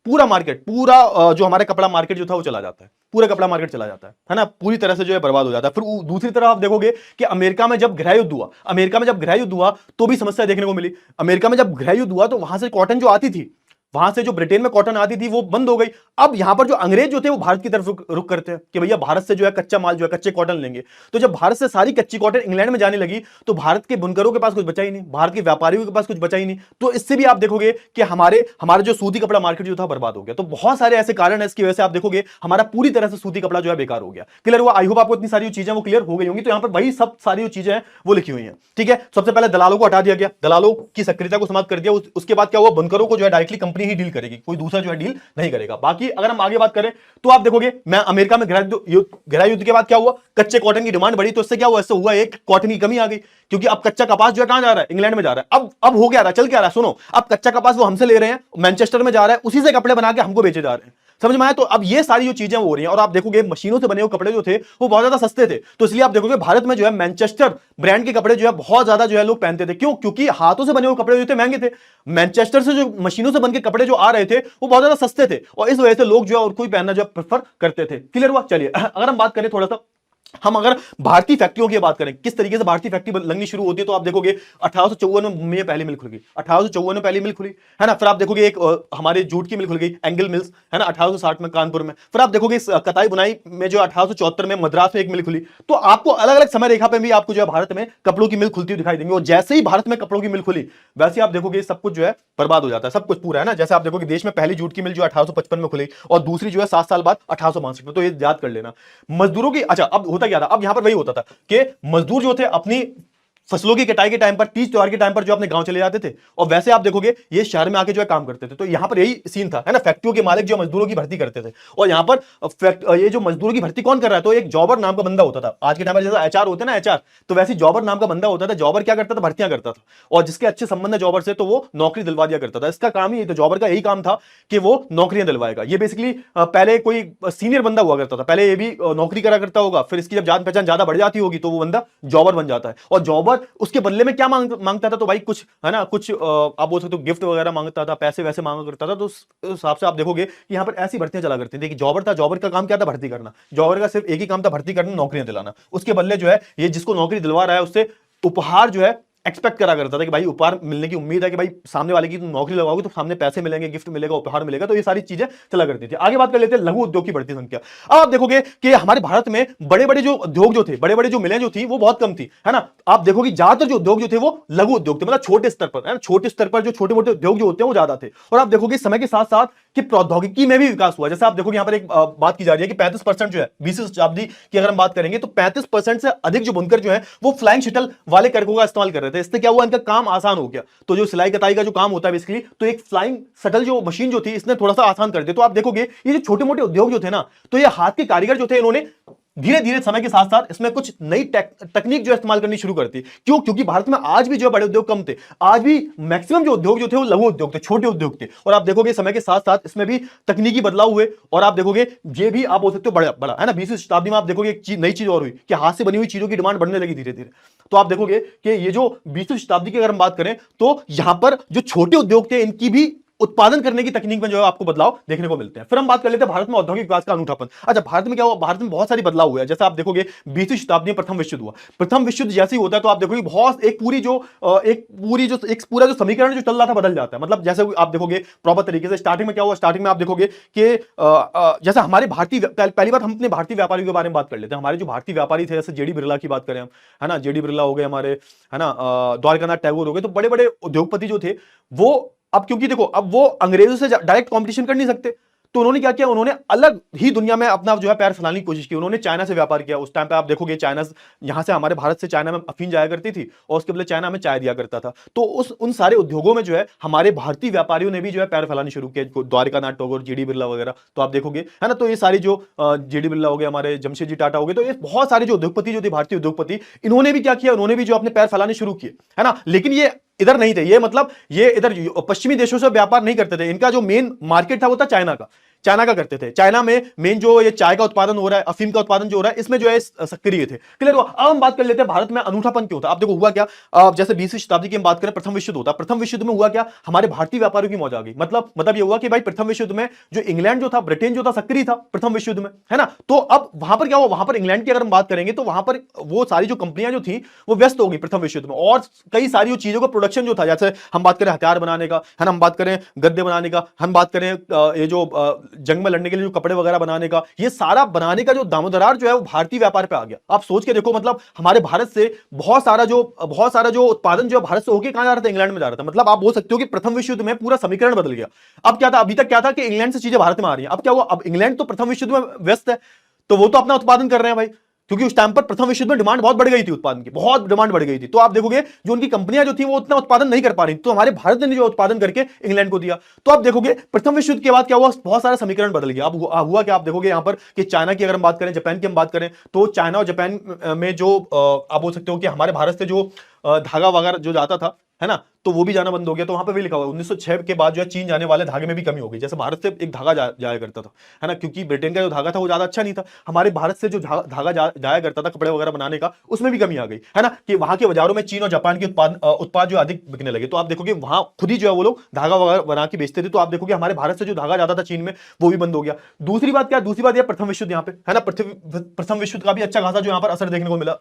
पूरा जो हमारा कपड़ा मार्केट जो था वो चला जाता है, पूरा कपड़ा मार्केट चला जाता है ना, पूरी तरह से जो है बर्बाद हो जाता है। फिर दूसरी तरफ आप देखोगे कि अमेरिका में जब गृह युद्ध हुआ तो भी समस्या देखने को मिली। अमेरिका में जब गृह युद्ध हुआ तो वहां से कॉटन जो आती थी वहां से जो ब्रिटेन में कॉटन आती थी वो बंद हो गई। अब यहां पर जो अंग्रेज जो थे वो भारत की तरफ रुख करते हैं कि भैया भारत से जो है कच्चा माल जो है कच्चे कॉटन लेंगे। तो जब भारत से सारी कच्ची कॉटन इंग्लैंड में जाने लगी तो भारत के बुनकरों के पास कुछ बचा ही नहीं, भारत के व्यापारियों के पास कुछ बचा ही नहीं। तो इससे भी आप देखोगे कि हमारे हमारा जो सूती कपड़ा मार्केट जो था बर्बाद हो गया। तो बहुत सारे ऐसे कारण है इसकी वजह से आप देखोगे हमारा पूरी तरह से सूती कपड़ा जो है बेकार हो गया। क्लियर हुआ? आई होप आपको इतनी सारी चीजें वो क्लियर हो गई होंगी। तो यहां पर वही सब सारी जो चीजें हैं वो लिखी हुई हैं। ठीक है, सबसे पहले दलालों को हटा दिया गया, दलालों की सक्रियता को समाप्त कर दिया। उसके बाद क्या हुआ, बुनकरों को जो है डायरेक्टली कंपनी ही डील करेगी, कोई दूसरा जो है डील नहीं करेगा। बाकी अगर हम आगे बात करें तो आप देखोगे मैं अमेरिका में गृह युद्ध के बाद क्या हुआ, कच्चे कॉटन की डिमांड बढ़ी। तो इससे क्या हुआ, इससे हुआ एक कॉटन की कमी आ गई, क्योंकि अब कच्चा कपास जो है कहां जा रहा है, इंग्लैंड में जा रहा है। अब हो क्या रहा है, चल क्या रहा है, सुनो, अब कच्चा कपास वो हमसे ले रहे हैं, मैनचेस्टर में जा रहा है, उसी से कपड़े बना के हमको बेचे जा रहे हैं। समझ में आया? तो अब ये सारी जो चीजें हो रही हैं, और आप देखोगे मशीनों से बने हुए कपड़े जो थे वो बहुत ज्यादा सस्ते थे। तो इसलिए आप देखोगे भारत में जो है मैनचेस्टर ब्रांड के कपड़े जो है बहुत ज्यादा जो है लोग पहनते थे। क्यों? क्योंकि हाथों से बने हुए कपड़े जो थे महंगे थे, मैनचेस्टर से जो मशीनों से बनके कपड़े जो आ रहे थे वो बहुत ज्यादा सस्ते थे, और इस वजह से लोग जो है उनको ही पहनना जो प्रेफर करते थे। क्लियर हुआ? चलिए अगर हम बात करें थोड़ा सा, हम अगर भारतीय फैक्ट्रियों की बात करें, किस तरीके से भारतीय फैक्ट्री लगनी शुरू होती है, तो आप देखोगे 1854 में मुंबई में पहली मिल खुल गई, 1854 में पहली मिल खुली है ना। फिर आप देखोगे एक हमारे जूट की मिल खुल गई, एंगल मिल्स है ना, 1860 में कानपुर में। फिर आप देखोगे कताई बुनाई में जो 1874 में मद्रास में एक मिल खुली। तो आपको अलग अलग समय रेखा पे भी आपको जो है भारत में कपड़ों की मिल खुलती हुई दिखाई देंगी। और जैसे ही भारत में कपड़ों की मिल खुली वैसे आप देखोगे सब कुछ जो है बर्बाद हो जाता है, सब कुछ पूरा है ना। जैसे आप देखोगे देश में पहली जूट की मिल जो 1855 में खुली और दूसरी जो है 7 साल बाद 1862 में। तो ये याद कर लेना। मजदूरों की, अच्छा अब होता क्या था, अब यहां पर वही होता था कि मजदूर जो थे अपनी फसलों की कटाई के टाइम पर, तीज त्योहार के टाइम पर जो अपने गांव चले जाते थे, और वैसे आप देखोगे ये शहर में आके जो है काम करते थे। तो यहां पर यही सीन था है ना, फैक्ट्रियों के मालिक जो मजदूरों की भर्ती करते थे, और यहां पर ये जो मजदूरों की भर्ती कौन कर रहा है, तो एक जॉबर नाम का बंदा होता था। आज के टाइम पर जैसा एचआर होते हैं ना, एचआर, तो वैसे जॉबर नाम का बंदा होता था। जॉबर क्या करता था, भर्तियां करता था, और जिसके अच्छे संबंध है जॉबर से तो वो नौकरी दिलवा दिया करता था। इसका काम ही तो जॉबर का यही काम था कि वो नौकरियां दिलवाएगा। ये बेसिकली पहले कोई सीनियर बंदा हुआ करता था, पहले ये भी नौकरी करा करता होगा, फिर इसकी जब जान पहचान ज्यादा बढ़ जाती होगी तो वो बंदा जॉबर बन जाता है। और जॉबर उसके बदले में क्या मांगता था, तो भाई कुछ है ना, कुछ आप बोल सकते हो गिफ्ट वगैरह मांगता था, पैसे वैसे मांगा करता था। तो उस हिसाब से आप देखोगे कि यहां पर ऐसी भर्तियां चला करती थी कि जॉबर था, जॉबर का काम क्या था, भर्ती करना। जॉबर का सिर्फ एक ही काम था, भर्ती करना, नौकरियां दिलाना। उसके बदले जो है ये जिसको नौकरी दिलवा रहा है उससे उपहार जो है एक्सपेक्ट करा करता था कि भाई उपहार मिलने की उम्मीद है कि भाई सामने वाले की तुम नौकरी लगाओगे तो सामने पैसे मिलेंगे, गिफ्ट मिलेगा, उपहार मिलेगा। तो ये सारी चीजें चला करती थी। आगे बात कर लेते हैं लघु उद्योग की बढ़ती संख्या। अब आप देखोगे कि हमारे भारत में बड़े बड़े जो उद्योग जो थे, बड़े बड़े जो मिलें जो थी वो बहुत कम थी है ना। आप देखोगे ज्यादातर जो उद्योग जो थे वो लघु उद्योग थे, मतलब छोटे स्तर पर है ना, छोटे स्तर पर जो छोटे मोटे उद्योग जो होते हैं वो ज्यादा थे। और आप देखोगे समय के साथ साथ कि प्रौद्योगिकी में भी विकास हुआ। जैसे आप देखोगे यहां पर एक बात की जा रही है कि 35% जो है 20वीं शताब्दी की अगर हम बात करेंगे तो 35% से अधिक जो बुनकर जो है वो फ्लाइंग शटल वाले करकों का इस्तेमाल कर रहे थे। इससे क्या हुआ, इनका काम आसान हो गया। तो जो सिलाई कताई का जो काम होता है बेसिकली, तो एक फ्लाइंग शटल जो मशीन जो थी इसने थोड़ा सा आसान कर दिया। तो आप देखोगे ये जो छोटे मोटे उद्योग जो थे ना, तो ये हाथ के कारीगर जो थे इन्होंने धीरे धीरे समय के साथ साथ इसमें कुछ नई तकनीक जो इस्तेमाल करनी शुरू करती। क्यों? क्योंकि भारत में आज भी जो बड़े उद्योग कम थे, आज भी मैक्सिमम जो उद्योग जो थे वो लघु उद्योग थे, छोटे उद्योग थे। और आप देखोगे समय के साथ साथ इसमें भी तकनीकी बदलाव हुए, और आप देखोगे ये भी आप बोल सकते हो बड़ा बड़ा है ना। 20वीं शताब्दी में आप देखोगे एक नई चीज और हुई कि हाथ से बनी हुई चीजों की डिमांड बढ़ने लगी धीरे धीरे। तो आप देखोगे कि ये जो 20वीं शताब्दी की अगर हम बात करें तो यहां पर जो छोटे उद्योग थे इनकी भी उत्पादन करने की तकनीक में जो है आपको बदलाव देखने को मिलते हैं। फिर हम बात कर लेते हैं भारत में औद्योगिक विकास का अनूठापन। अच्छा, भारत में क्या हुआ, भारत में बहुत सारी बदलाव हुआ है। जैसे आप देखोगे 20वीं शताब्दी में प्रथम विश्व युद्ध हुआ। प्रथम विश्व युद्ध जैसे ही होता है तो आप देखोगे बहुत एक पूरा जो समीकरण जो चल रहा था बदल जाता है। मतलब जैसे आप देखोगे प्रॉपर तरीके से स्टार्टिंग में क्या हुआ, स्टार्टिंग में आप देखोगे कि जैसे हमारे भारतीय, पहली बात हम अपने भारतीय व्यापारियों के बारे में बात कर लेते हैं। हमारे जो भारतीय व्यापारी थे, जैसे जेडी बिरला की बात करें हम, है ना, जेडी बिरला हो गए हमारे, है ना, द्वारकानाथ टैगोर हो गए। तो बड़े बड़े उद्योगपति जो थे वो, अब क्योंकि देखो अब वो अंग्रेजों से डायरेक्ट कंपटीशन कर नहीं सकते, तो उन्होंने क्या किया, उन्होंने अलग ही दुनिया में अपना जो है पैर फैलाने की कोशिश की। उन्होंने चाइना से व्यापार किया। उस टाइम पे आप देखोगे चाइना, यहां से हमारे भारत से चाइना में अफीम जाया करती थी और उसके बदले चाइना में चाय दिया करता था। तो उन सारे उद्योगों में जो है हमारे भारतीय व्यापारियों ने भी जो है पैर फैलाने शुरू किया, द्वारकानाथ टैगोर, जीडी बिरला वगैरह। तो आप देखोगे है ना, तो ये सारी जो जीडी बिरला हो गए, हमारे जमशेदजी टाटा हो गए, तो ये बहुत सारे जो उद्योगपति जो थे, भारतीय उद्योगपति, इन्होंने भी क्या किया, उन्होंने भी जो अपने पैर फैलाने शुरू किए है ना। लेकिन ये इधर नहीं थे, ये मतलब ये इधर पश्चिमी देशों से व्यापार नहीं करते थे। इनका जो मेन मार्केट था वो था चाइना का। चाइना का करते थे। चाइना में मेन जो ये चाय का उत्पादन हो रहा है, अफीम का उत्पादन जो हो रहा है, इसमें जो है सक्रिय थे। क्लियर हुआ। अब हम बात कर लेते हैं भारत में अनूठापन क्यों था। अब देखो हुआ क्या, जैसे 20वीं शताब्दी की हम बात करें, प्रथम विश्व युद्ध होता। प्रथम विश्व युद्ध में हुआ क्या, हमारे भारतीय व्यापारियों की मौज आ गई। मतलब ये हुआ कि भाई प्रथम विश्व युद्ध में जो इंग्लैंड जो था, ब्रिटेन जो था, सक्रिय था प्रथम विश्व युद्ध में, है ना। तो अब वहां पर क्या हुआ, वहां पर इंग्लैंड की अगर हम बात करेंगे तो वहां पर वो सारी जो कंपनियां जो थी वो व्यस्त हो गई प्रथम विश्व युद्ध में, और कई सारी चीजों का प्रोडक्शन जो था, जैसे हम बात करें हथियार बनाने का, है ना, हम बात करें गद्दे बनाने का, हम बात करें ये जो जंग में लड़ने के लिए जो कपड़े वगैरह बनाने का, ये सारा बनाने का जो दामोदरार जो है वो भारतीय व्यापार पे आ गया। आप सोच के देखो, मतलब हमारे भारत से बहुत सारा जो उत्पादन जो भारत से होकर कहां जा रहा था, इंग्लैंड में जा रहा था। मतलब आप बोल सकते हो कि प्रथम विश्व युद्ध में पूरा समीकरण बदल गया। अब क्या था, अभी तक क्या था कि इंग्लैंड से चीजें भारत में आ रही हैं, अब क्या हुआ, अब इंग्लैंड तो प्रथम विश्व युद्ध में व्यस्त है, तो वो तो अपना उत्पादन कर रहे हैं भाई, क्योंकि उस टाइम पर प्रथम विश्व युद्ध में डिमांड बहुत बढ़ गई थी, उत्पादन की बहुत डिमांड बढ़ गई थी। तो आप देखोगे जो उनकी कंपनियां जो थी वो उतना उत्पादन नहीं कर पा रही, तो हमारे भारत ने जो उत्पादन करके इंग्लैंड को दिया। तो आप देखोगे प्रथम विश्व युद्ध के बाद क्या हुआ, बहुत सारा समीकरण बदल गया। अब हुआ क्या, आप देखोगे यहां पर कि चाइना की अगर हम बात करें, जापान की हम बात करें, तो चाइना और जापान में जो आप बोल सकते हो कि हमारे भारत से जो धागा वगैरह जो जाता था, है ना, तो वो भी जाना बंद हो गया। तो वहां पे भी लिखा हुआ 1906 के बाद जो है चीन जाने वाले धागे में भी कमी हो गई। जैसे भारत से एक धागा जाया करता था, है ना, क्योंकि ब्रिटेन का जो धागा था वो ज्यादा अच्छा नहीं था, हमारे भारत से जो धागा जाया करता था कपड़े वगैरह बनाने का, उसमें भी कमी आ गई, है ना, कि वहां के बाजारों में चीन और जापान के उत्पाद जो अधिक बिकने लगे। तो आप देखोगे वहां खुद ही जो है वो लोग धागा वगैरह बना के बेचते थे। तो आप देखोगे हमारे भारत से जो धागा जाता था चीन में, वो भी बंद हो गया। दूसरी बात क्या, दूसरी बात यह प्रथम विश्व युद्ध यहाँ पे, है ना, प्रथम विश्व युद्ध का भी अच्छा खासा जो यहाँ पर असर देखने को मिला,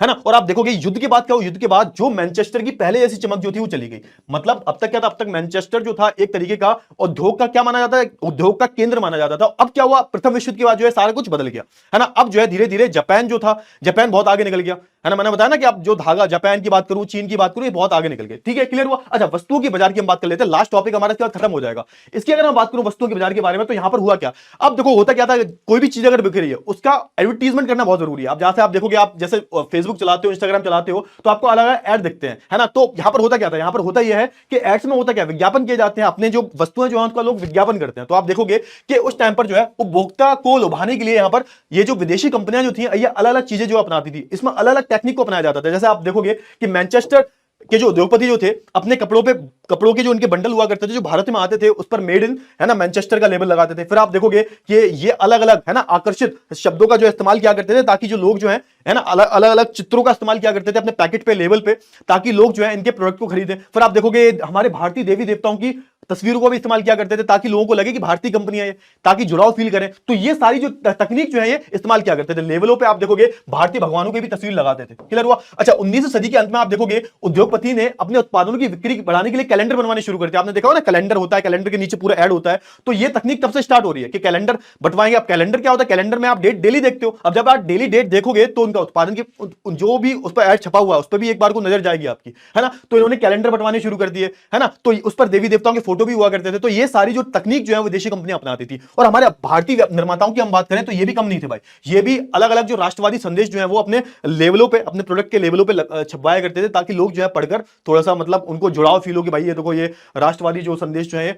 है ना। और आप देखोगे युद्ध के बाद क्या हुआ, युद्ध के बाद जो मैनचेस्टर की पहले जैसी चमक जो थी वो चली गई। मतलब अब तक क्या था, अब तक मैनचेस्टर जो था एक तरीके का उद्योग का क्या माना जाता है, उद्योग का केंद्र माना जाता था। अब क्या हुआ, प्रथम विश्व युद्ध के बाद जो है सारा कुछ बदल गया, है ना। अब जो है धीरे धीरे जापान जो था, जापान बहुत आगे निकल गया, है ना। मैंने बताया ना कि आप जो धागा जापान की बात करूं, चीन की बात करूं, ये बहुत आगे निकल गए, ठीक है, क्लियर हुआ। अच्छा, वस्तुओं की बाजार की हम बात कर लेते हैं, लास्ट टॉपिक हमारा इसके बाद खत्म हो जाएगा। इसकी अगर मैं बात करूं वस्तुओं के बाजार के बारे में, तो यहां पर हुआ क्या, अब देखो होता क्या था, कोई भी चीज अगर बिक रही है उसका एडवर्टीजमेंट करना बहुत जरूरी है। आप जहां से आप देखोगे, आप जैसे फेसबुक चलाते हो, इंस्टाग्राम चलाते हो, तो आपको अलग अलग ऐड दिखते हैं, है ना। तो यहां पर होता क्या था, यहां पर होता यह है कि एड्स में होता क्या, विज्ञापन किए जाते हैं, अपने जो वस्तुएं जो है उनका लोग विज्ञापन करते हैं। तो आप देखोगे कि उस टाइम पर जो है उपभोक्ता को लुभाने के लिए यहां पर ये जो विदेशी कंपनियां जो थी, ये अलग अलग चीजें जो अपनाती थी, इसमें अलग अलग टेक्निक को अपनाया जाता था। जैसे आप देखोगे कि मैनचेस्टर के जो उद्योगपति जो थे, अपने कपड़ों के जो उनके बंडल हुआ करते थे जो भारत में आते थे, उस पर मेड इन, है ना, मैनचेस्टर का लेबल लगाते थे। फिर आप देखोगे कि ये अलग अलग, है ना, आकर्षित शब्दों का जो इस्तेमाल किया करते थे, ताकि जो लोग जो है ना, अलग अलग चित्रों का इस्तेमाल किया करते थे अपने पैकेट पे, लेवल पे, ताकि लोग जो है इनके प्रोडक्ट को खरीदें। फिर आप देखोगे हमारे भारतीय देवी देवताओं की तस्वीरों को भी इस्तेमाल किया करते थे, ताकि लोगों को लगे कि भारतीय कंपनी है, ताकि जुड़ाव फील करें। तो ये सारी जो तकनीक जो है ये इस्तेमाल किया करते थे। लेवलों पे आप देखोगे भारतीय भगवानों की भी तस्वीर लगाते थे, क्लियर हुआ। अच्छा, 19वीं सदी के अंत में आप देखोगे उद्योगपति ने अपने उत्पादों की बिक्री बढ़ाने के लिए कैलेंडर बनवाने शुरू कर दिया। आपने देखा हो ना, कैलेंडर होता है, कैलेंडर के नीचे पूरा ऐड होता है। तो ये तकनीक तब से स्टार्ट हो रही है कि कैलेंडर बंटवाएंगे। अब कैलेंडर क्या होता है, कैलेंडर में आप डेट डेली देखते हो। अब जब आप डेली डेट देखोगे तो उनका उत्पादन की जो भी उस पर ऐड छपा हुआ है उस पर भी एक बार को नजर जाएगी आपकी, है ना। तो इन्होंने कैलेंडर बंटवाने शुरू कर दिए, है ना। तो उस पर देवी देवताओं के फोटो भी हुआ करते थे। तो ये सारी जो तकनीक जो है वो विदेशी कंपनियां अपनाती थी। और हमारे भारतीय निर्माताओं की हम बात करें तो ये भी कम नहीं थे भाई, ये भी अलग अलग जो राष्ट्रवादी संदेश जो है वो अपने लेवलों पे, अपने प्रोडक्ट के लेवलों पे छपवाया करते थे, ताकि लोग जो है पढ़कर थोड़ा सा मतलब उनको जुड़ाव फील हो कि भाई ये देखो ये राष्ट्रवादी जो संदेश जो है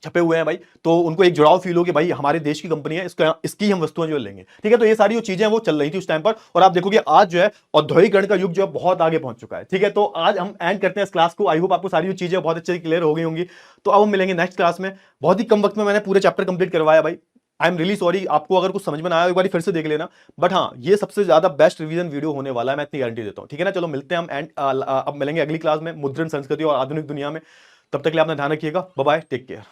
छपे हुए हैं भाई, तो उनको एक जुड़ाव फील हो कि भाई हमारे देश की कंपनी है, इसकी हम वस्तुएं जो लेंगे, ठीक है। तो ये सारी जो चीजें वो चल रही थी उस टाइम पर। और आप देखोगे आज जो है औद्योगिकरण का युग जो है बहुत आगे पहुंच चुका है, ठीक है। तो आज हम एंड करते हैं इस क्लास को। आई होप आपको सारी जो चीजें बहुत अच्छे से क्लियर हो गई होंगी। तो अब हम मिलेंगे नेक्स्ट क्लास में। बहुत ही कम वक्त में मैंने पूरे चैप्टर कंप्लीट करवाया भाई, आई एम रियली सॉरी। आपको अगर कुछ समझ में ना आया एक बार फिर से देख लेना, बट हाँ ये सबसे ज्यादा बेस्ट रिवीजन वीडियो होने वाला है, मैं इतनी गारंटी देता हूँ, ठीक है ना। चलो मिलते हैं हम एंड अब मिलेंगे अगली क्लास में, मुद्रण संस्कृति और आधुनिक दुनिया में। तब तक के लिए अपना ध्यान रखिएगा, बाय बाय, टेक केयर।